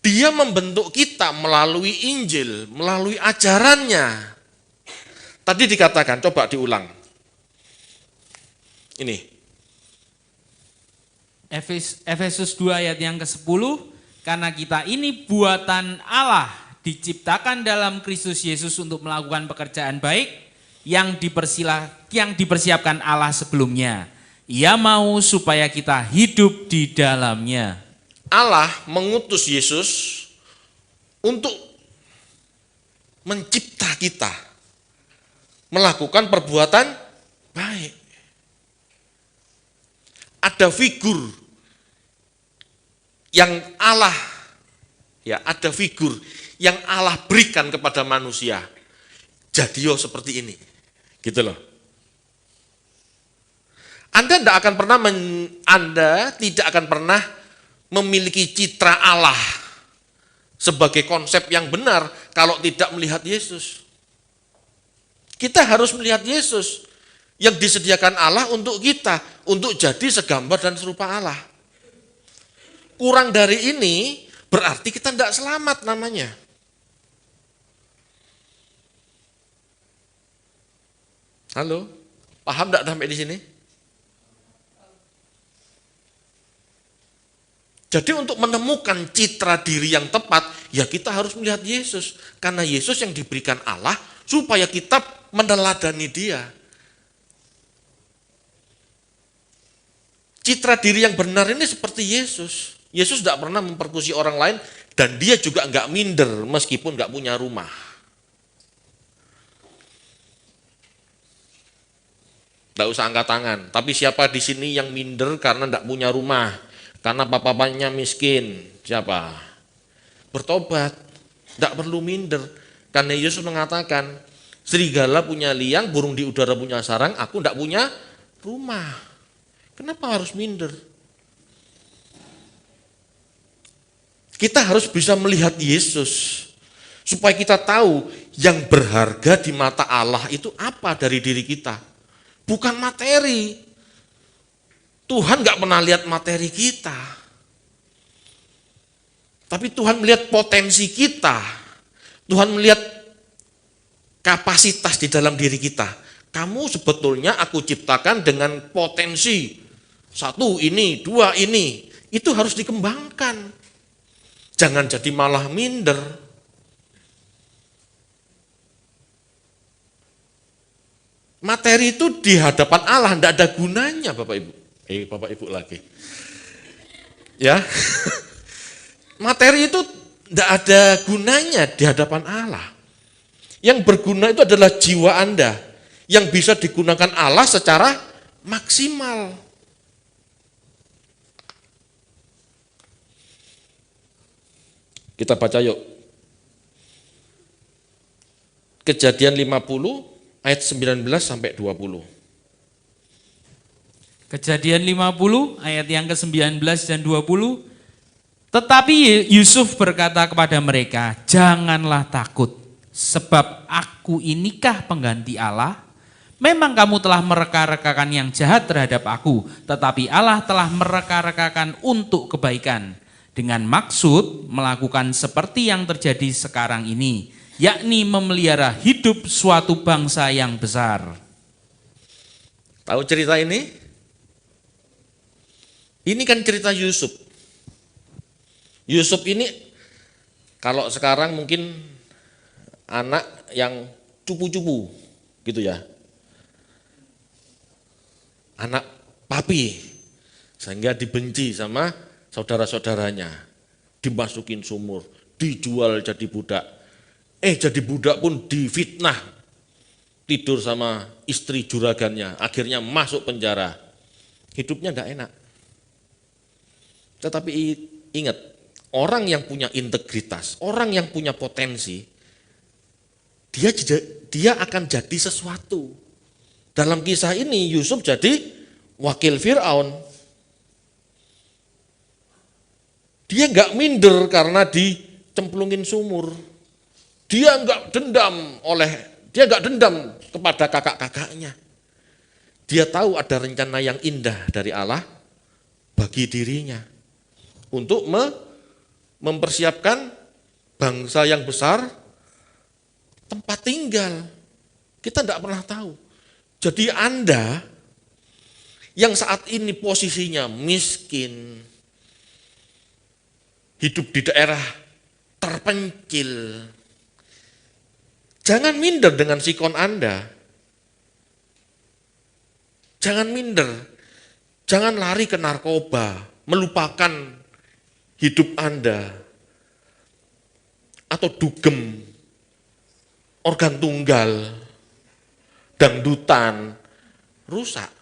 Dia membentuk kita melalui Injil, melalui ajarannya. Tadi dikatakan, coba diulang. Ini. Efesus 2 ayat yang ke-10, karena kita ini buatan Allah, diciptakan dalam Kristus Yesus untuk melakukan pekerjaan baik yang dipersiapkan Allah sebelumnya. Ia mau supaya kita hidup di dalamnya. Allah mengutus Yesus untuk mencipta kita, melakukan perbuatan baik. Ada figur yang Allah, ada figur yang Allah berikan kepada manusia. Jadi seperti ini, gitu loh. Anda tidak akan pernah memiliki citra Allah sebagai konsep yang benar kalau tidak melihat Yesus. Kita harus melihat Yesus yang disediakan Allah untuk kita. untuk jadi segambar dan serupa Allah. Kurang dari ini berarti kita tidak selamat namanya. Halo, paham tidak sampai di sini? Jadi untuk menemukan citra diri yang tepat, ya kita harus melihat Yesus. Karena Yesus yang diberikan Allah supaya kita meneladani Dia. Citra diri yang benar ini seperti Yesus. Yesus tidak pernah memperkusi orang lain dan Dia juga enggak minder meskipun enggak punya rumah. Tidak usah angkat tangan. Tapi siapa di sini yang minder karena enggak punya rumah? Karena papanya miskin, siapa? Bertobat, tidak perlu minder. Karena Yesus mengatakan, serigala punya liang, burung di udara punya sarang, aku tidak punya rumah. Kenapa harus minder? Kita harus bisa melihat Yesus, supaya kita tahu yang berharga di mata Allah itu apa dari diri kita. Bukan materi. Tuhan gak pernah lihat materi kita. Tapi Tuhan melihat potensi kita. Tuhan melihat kapasitas di dalam diri kita. Kamu sebetulnya aku ciptakan dengan potensi. 1 ini, 2 ini. Itu harus dikembangkan. Jangan jadi malah minder. Materi itu di hadapan Allah tidak ada gunanya Bapak Ibu. Bapak Ibu lagi. Ya. Materi itu tidak ada gunanya di hadapan Allah. Yang berguna itu adalah jiwa Anda yang bisa digunakan Allah secara maksimal. Kita baca yuk. Kejadian 50 ayat 19 sampai 20. Kejadian 50 ayat yang ke-19 dan 20. Tetapi Yusuf berkata kepada mereka, janganlah takut, sebab aku inikah pengganti Allah? Memang kamu telah mereka-rekakan yang jahat terhadap aku, tetapi Allah telah mereka-rekakan untuk kebaikan, dengan maksud melakukan seperti yang terjadi sekarang ini, yakni memelihara hidup suatu bangsa yang besar. Tahu cerita ini? Ini kan cerita Yusuf. Yusuf ini kalau sekarang mungkin anak yang cupu-cupu gitu ya. Anak papi sehingga dibenci sama saudara-saudaranya. Dimasukin sumur, dijual jadi budak. Jadi budak pun difitnah. Tidur sama istri juragannya, akhirnya masuk penjara. Hidupnya enggak enak. Tetapi ingat, orang yang punya integritas, orang yang punya potensi, dia akan jadi sesuatu. Dalam kisah ini Yusuf jadi wakil Fir'aun. Dia enggak minder karena dicemplungin sumur. Dia enggak dendam kepada kakak-kakaknya. Dia tahu ada rencana yang indah dari Allah bagi dirinya. Untuk mempersiapkan bangsa yang besar, tempat tinggal. Kita tidak pernah tahu. Jadi Anda yang saat ini posisinya miskin, hidup di daerah terpencil, jangan minder dengan sikon Anda. Jangan minder, jangan lari ke narkoba, melupakan hidup Anda, atau dugem, organ tunggal, dangdutan, rusak.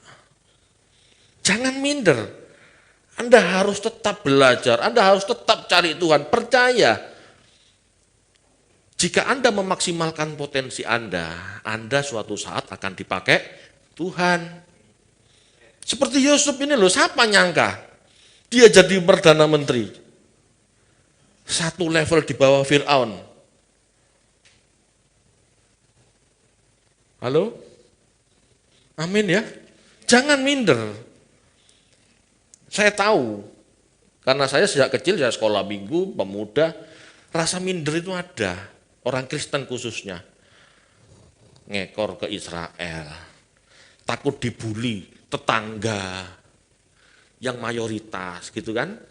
Jangan minder, Anda harus tetap belajar, Anda harus tetap cari Tuhan, percaya. Jika Anda memaksimalkan potensi Anda suatu saat akan dipakai Tuhan. Seperti Yusuf ini loh, siapa nyangka dia jadi Perdana Menteri. 1 level di bawah Fir'aun. Halo? Amin ya. Jangan minder. Saya tahu, karena saya sejak kecil saya sekolah minggu, pemuda, rasa minder itu ada, orang Kristen khususnya. Ngekor ke Israel, takut dibully tetangga yang mayoritas gitu kan.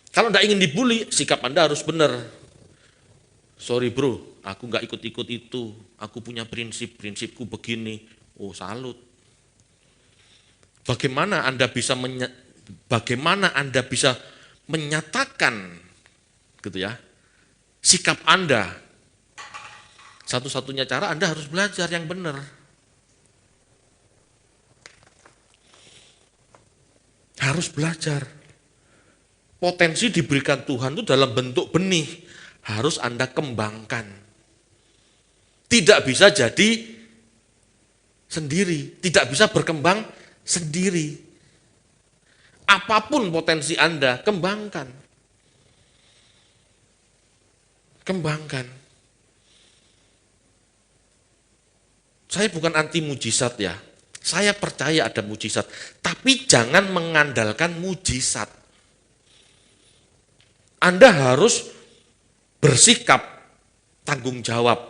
Kalau enggak ingin dibully, sikap Anda harus benar. Sorry bro, aku enggak ikut-ikut itu, aku punya prinsipku begini. Oh salut. Bagaimana Anda bisa menyatakan gitu ya sikap Anda? Satu-satunya cara Anda harus belajar yang benar. Harus belajar. Potensi diberikan Tuhan itu dalam bentuk benih, harus Anda kembangkan. Tidak bisa jadi sendiri, tidak bisa berkembang sendiri. Apapun potensi Anda, kembangkan. Kembangkan. Saya bukan anti mujizat ya. Saya percaya ada mujizat, tapi jangan mengandalkan mujizat. Anda harus bersikap tanggung jawab.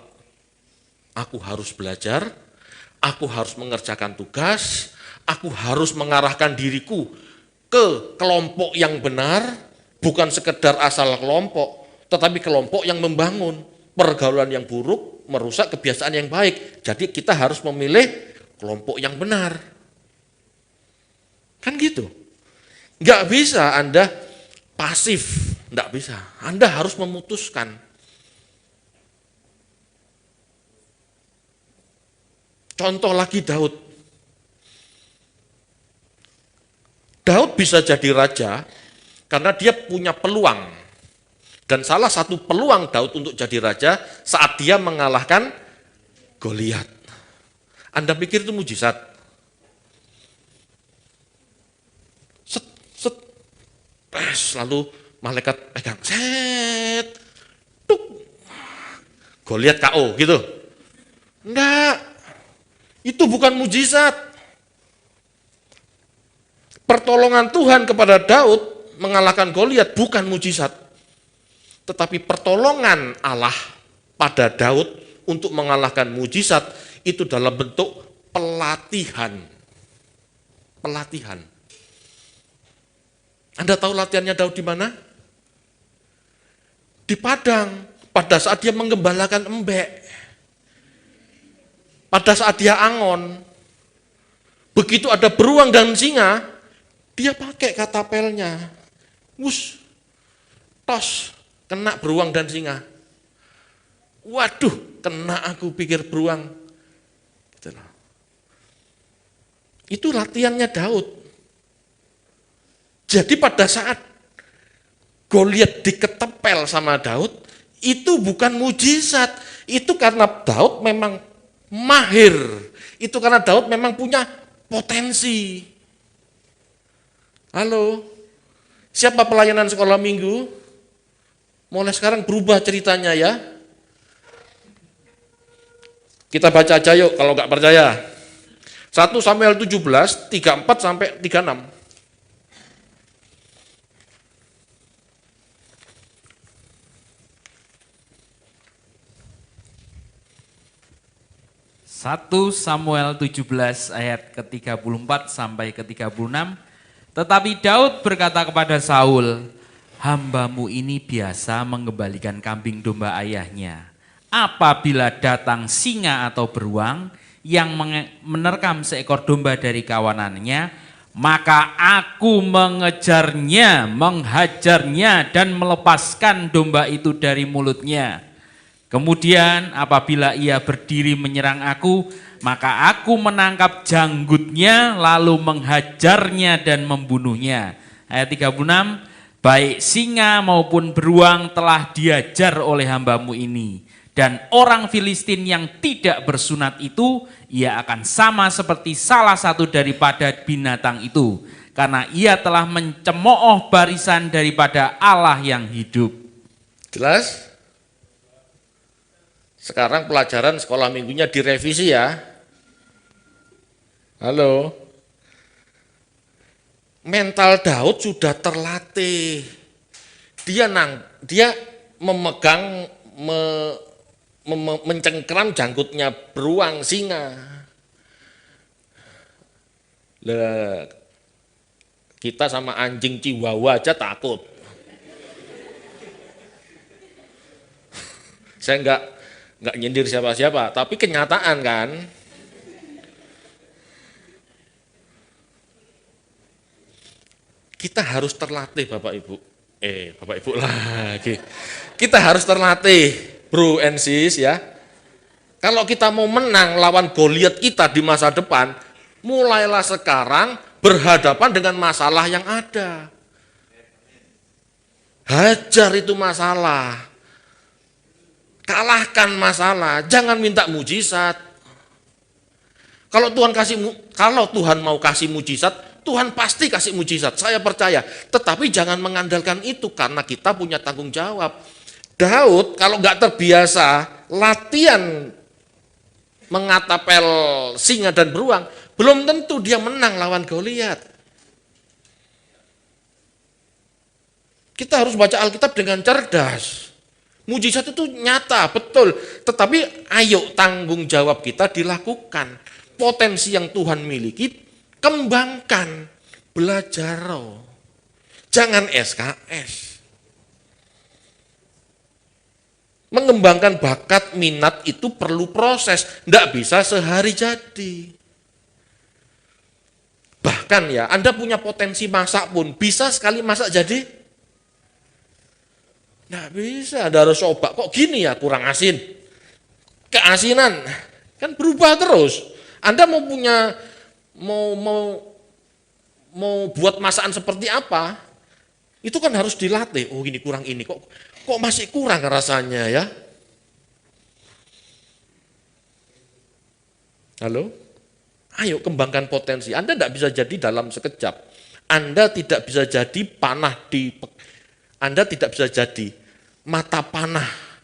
Aku harus belajar, aku harus mengerjakan tugas, aku harus mengarahkan diriku ke kelompok yang benar, bukan sekedar asal kelompok, tetapi kelompok yang membangun. Pergaulan yang buruk merusak kebiasaan yang baik. Jadi kita harus memilih kelompok yang benar. Kan gitu. Nggak bisa Anda pasif, nggak bisa. Anda harus memutuskan. Contoh lagi Daud. Daud bisa jadi raja karena dia punya peluang. Dan salah satu peluang Daud untuk jadi raja saat dia mengalahkan Goliat. Anda pikir itu mujizat? Set, set, lalu malaikat pegang, set, tuk, Goliat KO gitu. Enggak, itu bukan mujizat. Pertolongan Tuhan kepada Daud mengalahkan Goliat bukan mujizat. Tetapi pertolongan Allah pada Daud untuk mengalahkan mujizat itu dalam bentuk pelatihan. Pelatihan. Anda tahu latihannya Daud di mana? Di padang, pada saat dia menggembalakan embek. Pada saat dia angon. Begitu ada beruang dan singa, dia pakai katapelnya. Wus, tos. Kena beruang dan singa. Waduh, kena aku pikir beruang. Gitu loh. Itu latihannya Daud. Jadi pada saat Goliat diketepel sama Daud, itu bukan mujizat. Itu karena Daud memang mahir. Itu karena Daud memang punya potensi. Halo, siapa pelayanan sekolah minggu? Mulai sekarang berubah ceritanya ya. Kita baca aja yuk kalau nggak percaya. 1 Samuel 17, 34 sampai 36. Satu Samuel 17 ayat ke-34 sampai ke-36. Tetapi Daud berkata kepada Saul, "Hambamu ini biasa mengembalikan kambing domba ayahnya. Apabila datang singa atau beruang yang menerkam seekor domba dari kawanannya, maka aku mengejarnya, menghajarnya dan melepaskan domba itu dari mulutnya. Kemudian apabila ia berdiri menyerang aku, maka aku menangkap janggutnya lalu menghajarnya dan membunuhnya." Ayat 36, "Baik singa maupun beruang telah diajar oleh hambamu ini. Dan orang Filistin yang tidak bersunat itu, ia akan sama seperti salah satu daripada binatang itu. Karena ia telah mencemooh barisan daripada Allah yang hidup." Jelas? Sekarang pelajaran sekolah minggunya direvisi ya. Halo. mental Daud sudah terlatih. Dia memegang mencengkeram janggutnya beruang singa. Lah, kita sama anjing Chihuahua aja takut. Saya enggak nyindir siapa-siapa, tapi kenyataan kan. Kita harus terlatih Bapak Ibu. Bapak Ibu lagi. Kita harus terlatih, bro and sis ya. Kalau kita mau menang lawan Goliat kita di masa depan, mulailah sekarang berhadapan dengan masalah yang ada. Hajar itu masalah. Kalahkan masalah, jangan minta mujizat. Kalau Tuhan mau kasih mujizat, Tuhan pasti kasih mujizat, saya percaya. Tetapi jangan mengandalkan itu karena kita punya tanggung jawab. Daud kalau nggak terbiasa latihan mengatapel singa dan beruang, belum tentu dia menang lawan Goliat. Kita harus baca Alkitab dengan cerdas. Mujizat itu nyata, betul. Tetapi ayo tanggung jawab kita dilakukan. Potensi yang Tuhan miliki, kembangkan, belajar. Jangan SKS. Mengembangkan bakat minat itu perlu proses, tidak bisa sehari jadi. Bahkan ya, Anda punya potensi masak pun, bisa sekali masak jadi? Tidak bisa, Anda harus coba. Kok gini ya, kurang asin. Keasinan, kan berubah terus. Anda mau punya, mau buat masakan seperti apa, itu kan harus dilatih. Oh ini kurang ini, kok masih kurang rasanya ya. Halo? Ayo kembangkan potensi. Anda tidak bisa jadi dalam sekejap. Anda tidak bisa jadi Anda tidak bisa jadi mata panah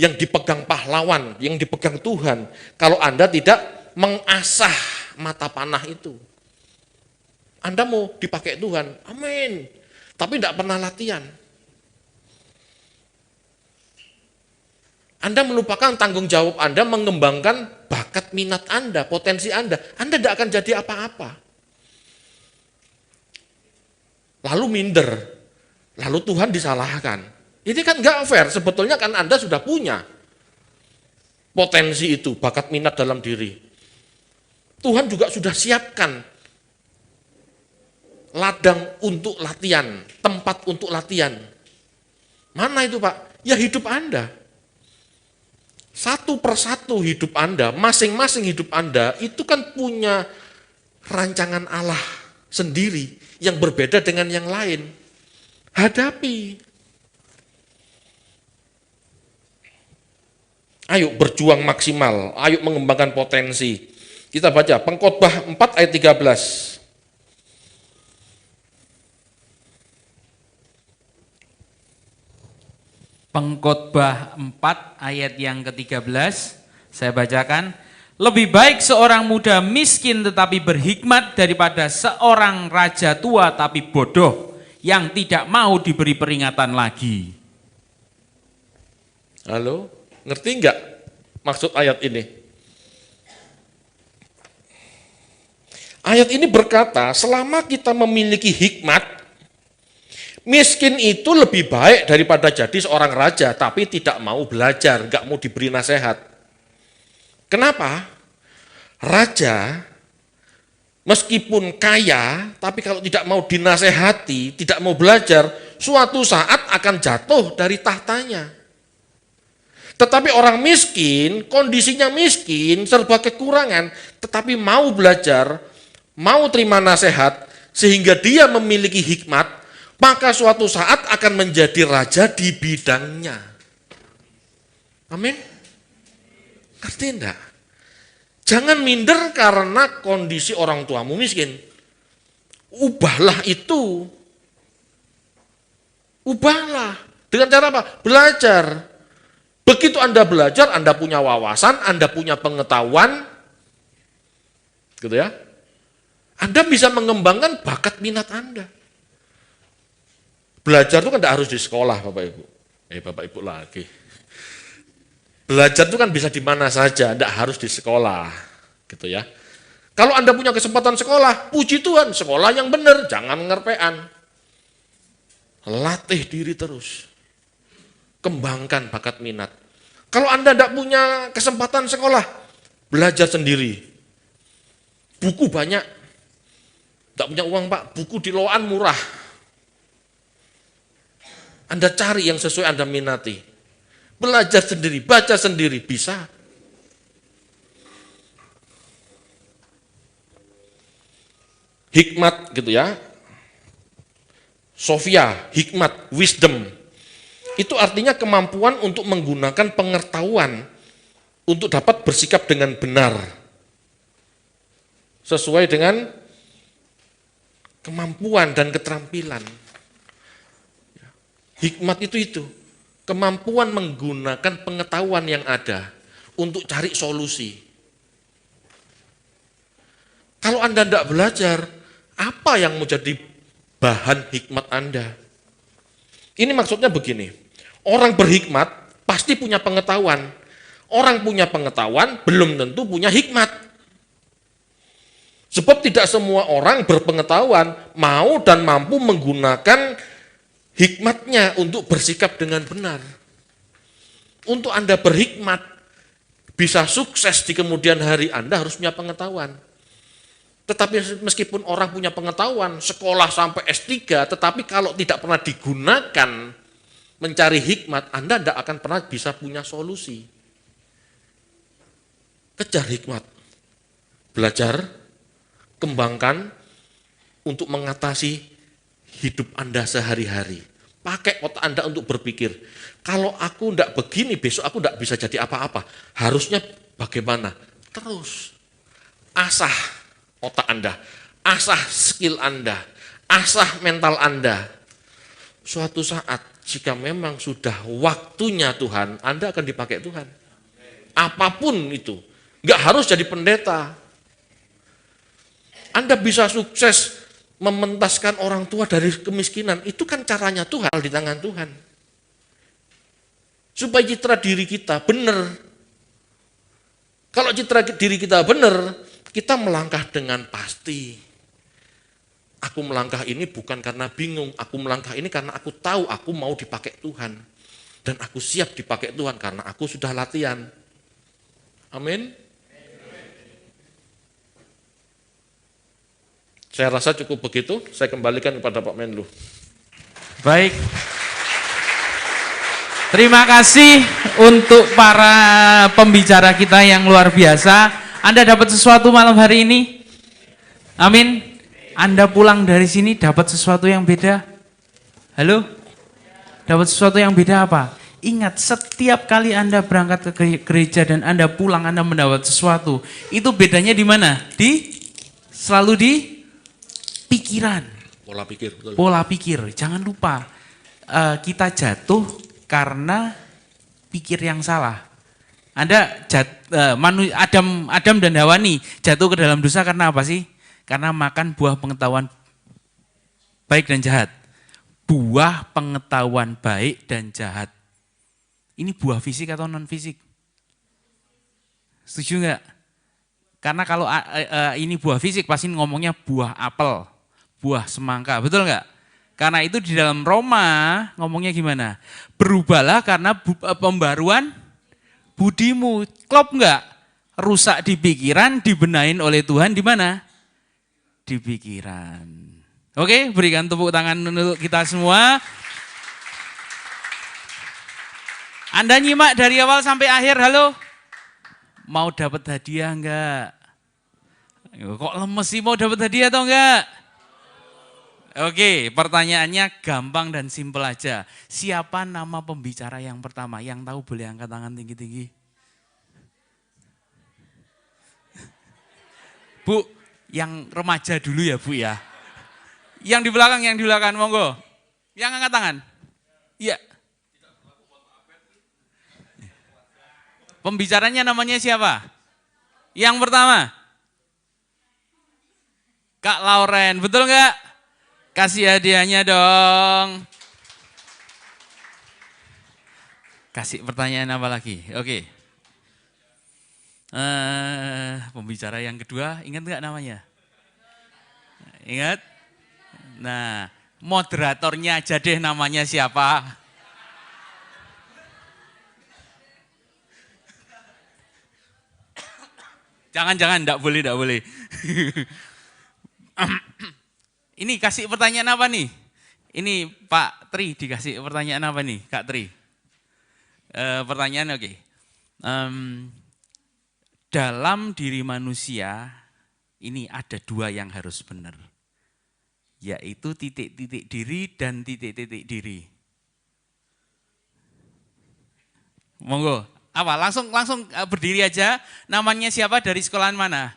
yang dipegang pahlawan, yang dipegang Tuhan, kalau Anda tidak mengasah mata panah itu. Anda mau dipakai Tuhan, amin, tapi tidak pernah latihan. Anda melupakan tanggung jawab Anda mengembangkan bakat minat Anda, potensi Anda tidak akan jadi apa-apa. Lalu minder, lalu Tuhan disalahkan. Ini kan nggak fair, sebetulnya kan Anda sudah punya potensi itu, bakat minat dalam diri. Tuhan juga sudah siapkan ladang untuk latihan, tempat untuk latihan. Mana itu Pak? Ya hidup Anda. Satu persatu hidup Anda, masing-masing hidup Anda itu kan punya rancangan Allah sendiri yang berbeda dengan yang lain. Hadapi. Ayo berjuang maksimal, ayo mengembangkan potensi. Kita baca Pengkhotbah 4 ayat 13. Pengkhotbah 4 ayat yang ke-13, saya bacakan. Lebih baik seorang muda miskin tetapi berhikmat daripada seorang raja tua tapi bodoh yang tidak mau diberi peringatan lagi. Halo? Ngerti enggak maksud ayat ini? Ayat ini berkata, selama kita memiliki hikmat, miskin itu lebih baik daripada jadi seorang raja, tapi tidak mau belajar, enggak mau diberi nasihat. Kenapa? Raja, meskipun kaya, tapi kalau tidak mau dinasehati, tidak mau belajar, suatu saat akan jatuh dari tahtanya. Tetapi orang miskin, kondisinya miskin, serba kekurangan, tetapi mau belajar, mau terima nasihat, sehingga dia memiliki hikmat, maka suatu saat akan menjadi raja di bidangnya. Amin? Ngerti enggak? Jangan minder karena kondisi orang tuamu miskin. Ubahlah itu. Ubahlah. Dengan cara apa? Belajar. Begitu Anda belajar, Anda punya wawasan, Anda punya pengetahuan, gitu ya. Anda bisa mengembangkan bakat minat Anda. Belajar itu kan tidak harus di sekolah, Bapak Ibu. Bapak Ibu lagi. Belajar itu kan bisa di mana saja, tidak harus di sekolah. Gitu ya. Kalau Anda punya kesempatan sekolah, puji Tuhan, sekolah yang benar, jangan ngerpean. Latih diri terus. Kembangkan bakat minat. Kalau Anda tidak punya kesempatan sekolah, belajar sendiri. Buku banyak. Tidak punya uang, Pak, buku di Loan murah. Anda cari yang sesuai Anda minati. Belajar sendiri, baca sendiri, bisa. Hikmat gitu ya. Sofia, hikmat, wisdom. Itu artinya kemampuan untuk menggunakan pengetahuan untuk dapat bersikap dengan benar. Sesuai dengan kemampuan dan keterampilan. Hikmat itu. Kemampuan menggunakan pengetahuan yang ada untuk cari solusi. Kalau Anda tidak belajar, apa yang menjadi bahan hikmat Anda? Ini maksudnya begini, orang berhikmat pasti punya pengetahuan. Orang punya pengetahuan belum tentu punya hikmat. Sebab tidak semua orang berpengetahuan mau dan mampu menggunakan hikmatnya untuk bersikap dengan benar. Untuk Anda berhikmat, bisa sukses di kemudian hari Anda harus punya pengetahuan. Tetapi meskipun orang punya pengetahuan, sekolah sampai S3, tetapi kalau tidak pernah digunakan mencari hikmat, Anda tidak akan pernah bisa punya solusi. Kejar hikmat. Belajar, kembangkan untuk mengatasi hidup Anda sehari-hari. Pakai otak Anda untuk berpikir, kalau aku tidak begini, besok aku tidak bisa jadi apa-apa. Harusnya bagaimana? Terus asah otak Anda, asah skill Anda, asah mental Anda. Suatu saat jika memang sudah waktunya Tuhan, Anda akan dipakai Tuhan. Apapun itu, nggak harus jadi pendeta. Anda bisa sukses mementaskan orang tua dari kemiskinan, itu kan caranya Tuhan, di tangan Tuhan. Supaya citra diri kita benar. Kalau citra diri kita benar, kita melangkah dengan pasti. Aku melangkah ini bukan karena bingung, aku melangkah ini karena aku tahu aku mau dipakai Tuhan. Dan aku siap dipakai Tuhan karena aku sudah latihan. Amin. Saya rasa cukup begitu, saya kembalikan kepada Pak Menlu. Baik. Terima kasih untuk para pembicara kita yang luar biasa. Anda dapat sesuatu malam hari ini? Amin. Anda pulang dari sini dapat sesuatu yang beda? Halo? Dapat sesuatu yang beda apa? Ingat, setiap kali Anda berangkat ke gereja dan Anda pulang, Anda mendapat sesuatu. Itu bedanya di mana? Selalu di pikiran. Pola pikir, betul. Pola pikir, jangan lupa. Kita jatuh karena pikir yang salah. Adam dan Hawa nih jatuh ke dalam dosa karena apa sih? Karena makan buah pengetahuan baik dan jahat. Buah pengetahuan baik dan jahat. Ini buah fisik atau non fisik? Setuju enggak? Karena kalau ini buah fisik pasti ngomongnya buah apel, buah semangka, betul enggak? Karena itu di dalam Roma ngomongnya gimana? Berubahlah karena pembaruan budimu. Klop enggak? Rusak di pikiran, dibenahin oleh Tuhan di mana? Di pikiran. Oke, berikan tepuk tangan untuk kita semua. Anda nyimak dari awal sampai akhir, halo? Mau dapat hadiah enggak? Kok lemes sih, mau dapat hadiah atau enggak? Oke, pertanyaannya gampang dan simpel aja. Siapa nama pembicara yang pertama? Yang tahu boleh angkat tangan tinggi-tinggi. Bu, yang remaja dulu ya Bu ya. Yang di belakang, monggo. Yang angkat tangan. Iya. Pembicaranya namanya siapa? Yang pertama. Kak Lauren, betul nggak? Kasih hadiahnya dong. Kasih pertanyaan apa lagi? Oke. Pembicara yang kedua, ingat nggak namanya? Ingat? Nah, moderatornya aja deh namanya siapa? Jangan, enggak boleh. Ini kasih pertanyaan apa nih? Ini Pak Tri dikasih pertanyaan apa nih, Kak Tri? Pertanyaan oke. Dalam diri manusia ini ada dua yang harus benar. Yaitu titik-titik diri dan titik-titik diri. Monggo, apa? Langsung berdiri aja. Namanya siapa, dari sekolahan mana?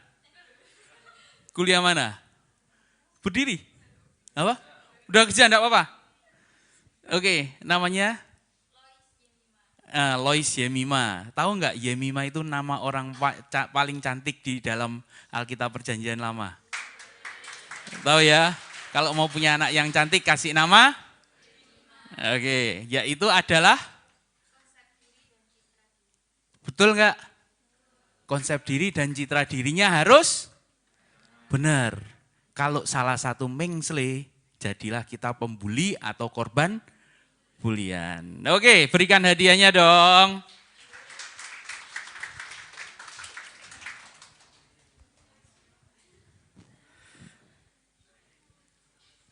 Kuliah mana? Berdiri. Apa? Udah kerja enggak apa-apa? Oke, namanya Lois Yemima. Tahu enggak Yemima itu nama orang paling cantik di dalam Alkitab Perjanjian Lama? Tahu ya? Kalau mau punya anak yang cantik kasih nama? Oke, yaitu adalah betul enggak? Konsep diri dan citra dirinya harus benar. Kalau salah satu mengsle, jadilah kita pembuli atau korban bulian. Oke, berikan hadiahnya dong.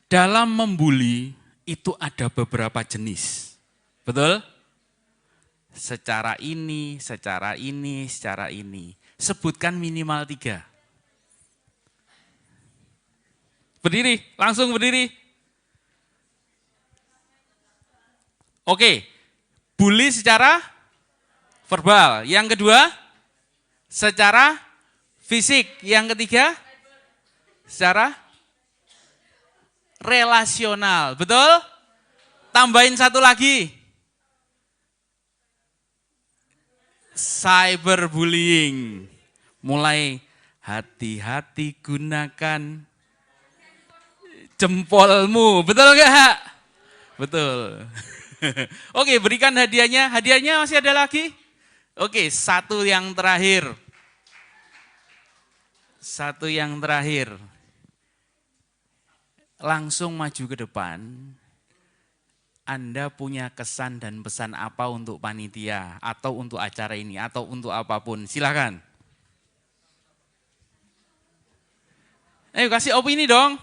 Dalam membuli itu ada beberapa jenis. Betul? Secara ini. Sebutkan minimal 3. Berdiri, langsung berdiri. Oke, bully secara verbal. Yang kedua, secara fisik. Yang ketiga, secara relasional. Betul? Tambahin satu lagi. Cyberbullying. Mulai hati-hati gunakan jempolmu. Betul enggak? Betul. Oke, berikan hadiahnya. Hadiahnya masih ada lagi? Oke, satu yang terakhir. Langsung maju ke depan. Anda punya kesan dan pesan apa untuk panitia atau untuk acara ini atau untuk apapun. Silakan. Ayo kasih opini dong.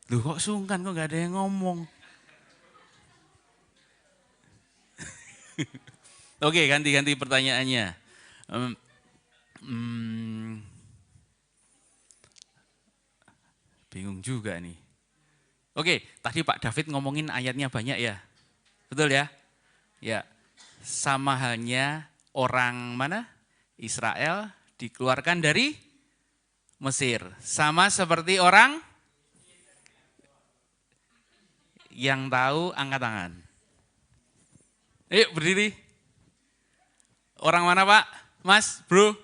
Loh kok sungkan, kok gak ada yang ngomong. Oke, ganti pertanyaannya. Bingung juga nih. Oke, tadi Pak David ngomongin ayatnya banyak ya. Betul ya? Ya. Sama halnya orang mana? Israel dikeluarkan dari Mesir. Sama seperti orang yang tahu angkat tangan. Ayo berdiri. Orang mana Pak? Mas, bro?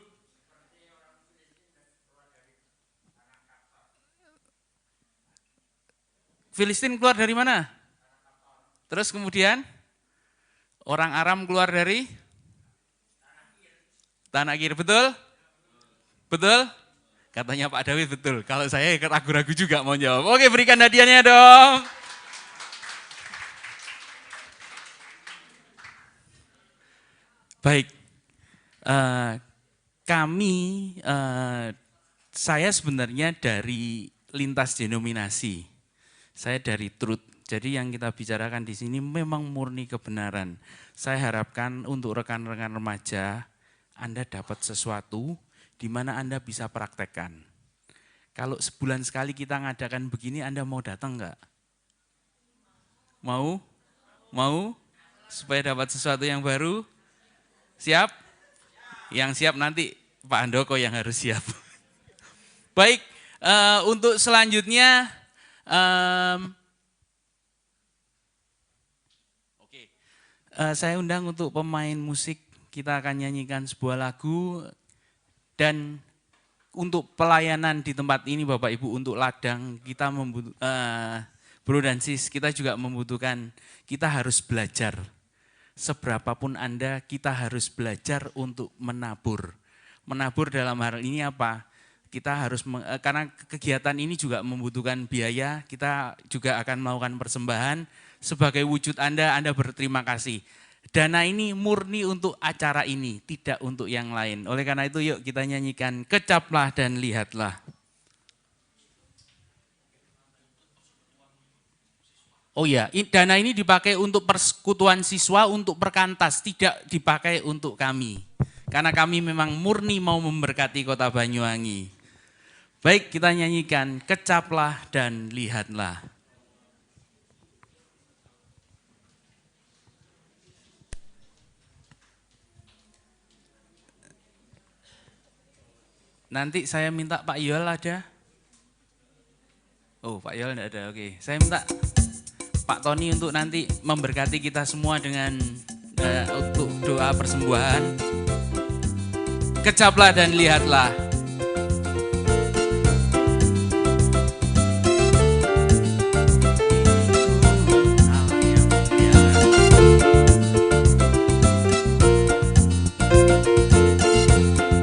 Filistin keluar dari mana? Terus kemudian orang Aram keluar dari tanah Kir, betul? Betul? Katanya Pak David betul. Kalau saya ragu-ragu juga mau jawab. Oke, berikan hadiahnya dong. Baik, saya sebenarnya dari lintas denominasi. Saya dari Truth. Jadi yang kita bicarakan di sini memang murni kebenaran. Saya harapkan untuk rekan-rekan remaja, Anda dapat sesuatu di mana Anda bisa praktekkan. Kalau sebulan sekali kita ngadakan begini, Anda mau datang enggak? Mau? Mau? Supaya dapat sesuatu yang baru? Siap? Yang siap nanti Pak Handoko yang harus siap. Baik, untuk selanjutnya, saya undang untuk pemain musik, kita akan nyanyikan sebuah lagu dan untuk pelayanan di tempat ini Bapak Ibu, untuk ladang kita Bro dan Sis, kita juga membutuhkan, kita harus belajar. Seberapapun Anda, kita harus belajar untuk menabur. Menabur dalam hal ini apa? Kita harus, karena kegiatan ini juga membutuhkan biaya, kita juga akan melakukan persembahan. Sebagai wujud Anda berterima kasih. Dana ini murni untuk acara ini, tidak untuk yang lain. Oleh karena itu yuk kita nyanyikan Kecaplah dan Lihatlah. Oh ya, dana ini dipakai untuk persekutuan siswa, untuk perkantas, tidak dipakai untuk kami. Karena kami memang murni mau memberkati Kota Banyuwangi. Baik, kita nyanyikan Kecaplah dan Lihatlah. Nanti saya minta Pak Yol ada? Oh, Pak Yol enggak ada, oke. Saya minta Pak Tony untuk nanti memberkati kita semua dengan untuk doa persembahan. Kecaplah dan lihatlah.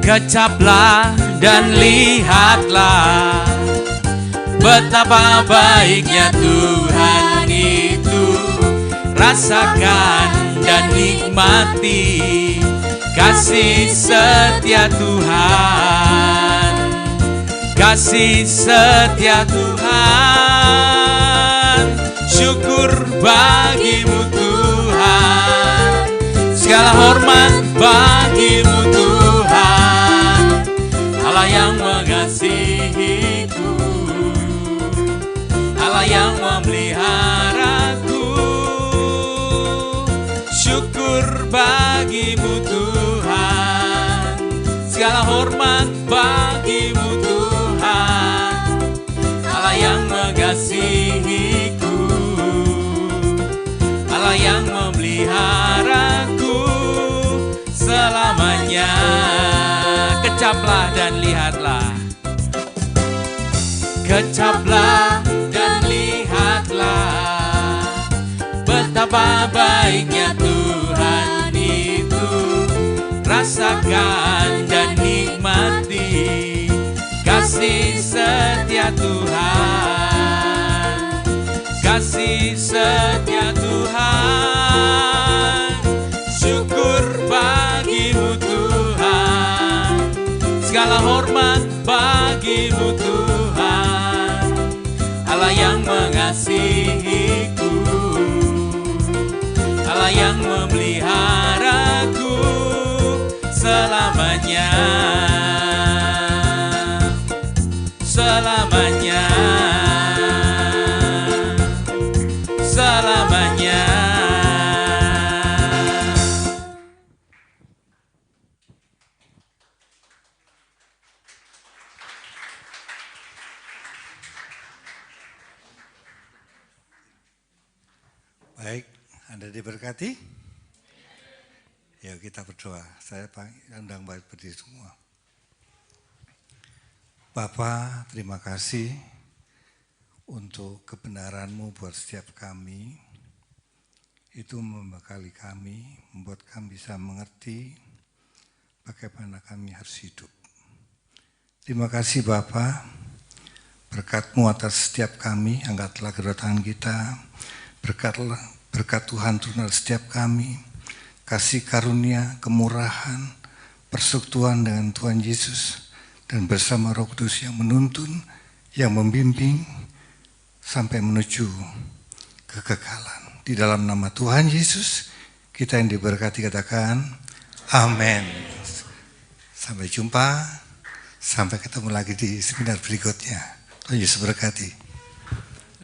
Kecaplah dan lihatlah betapa baiknya Tuhan itu. Rasakan dan nikmati kasih setia Tuhan. Kasih setia Tuhan. Syukur bagimu Tuhan. Segala hormat bagimu Tuhan. Allah yang mengasihiku, Allah yang memeliharaku. Syukur bagimu Tuhan. Segala hormat bagimu Tuhan. Allah yang mengasihiku, Allah yang memeliharaku selamanya. Kecaplah dan lihatlah. Kecaplah dan lihatlah betapa baiknya Tuhan itu. Rasakan dan nikmati kasih setia Tuhan. Kasih setia Tuhan. Syukur bagimu Tuhan. Segala hormat bagimu Tuhan. Allah yang mengasihiku, Allah yang memeliharaku selamanya. Selamanya. Selamanya. Baik, Anda diberkati? Ya, kita berdoa. Saya undang berdiri semua. Bapa, terima kasih untuk kebenaran-Mu buat setiap kami. Itu membekali kami, membuat kami bisa mengerti bagaimana kami harus hidup. Terima kasih Bapa, berkat-Mu atas setiap kami, angkatlah kedua tangan kita. Berkat Tuhan turun atas setiap kami, kasih karunia, kemurahan, persekutuan dengan Tuhan Yesus, dan bersama Roh Kudus yang menuntun, yang membimbing, sampai menuju kekekalan. Di dalam nama Tuhan Yesus, kita yang diberkati katakan, amin. Sampai jumpa, sampai ketemu lagi di seminar berikutnya. Tuhan Yesus berkati.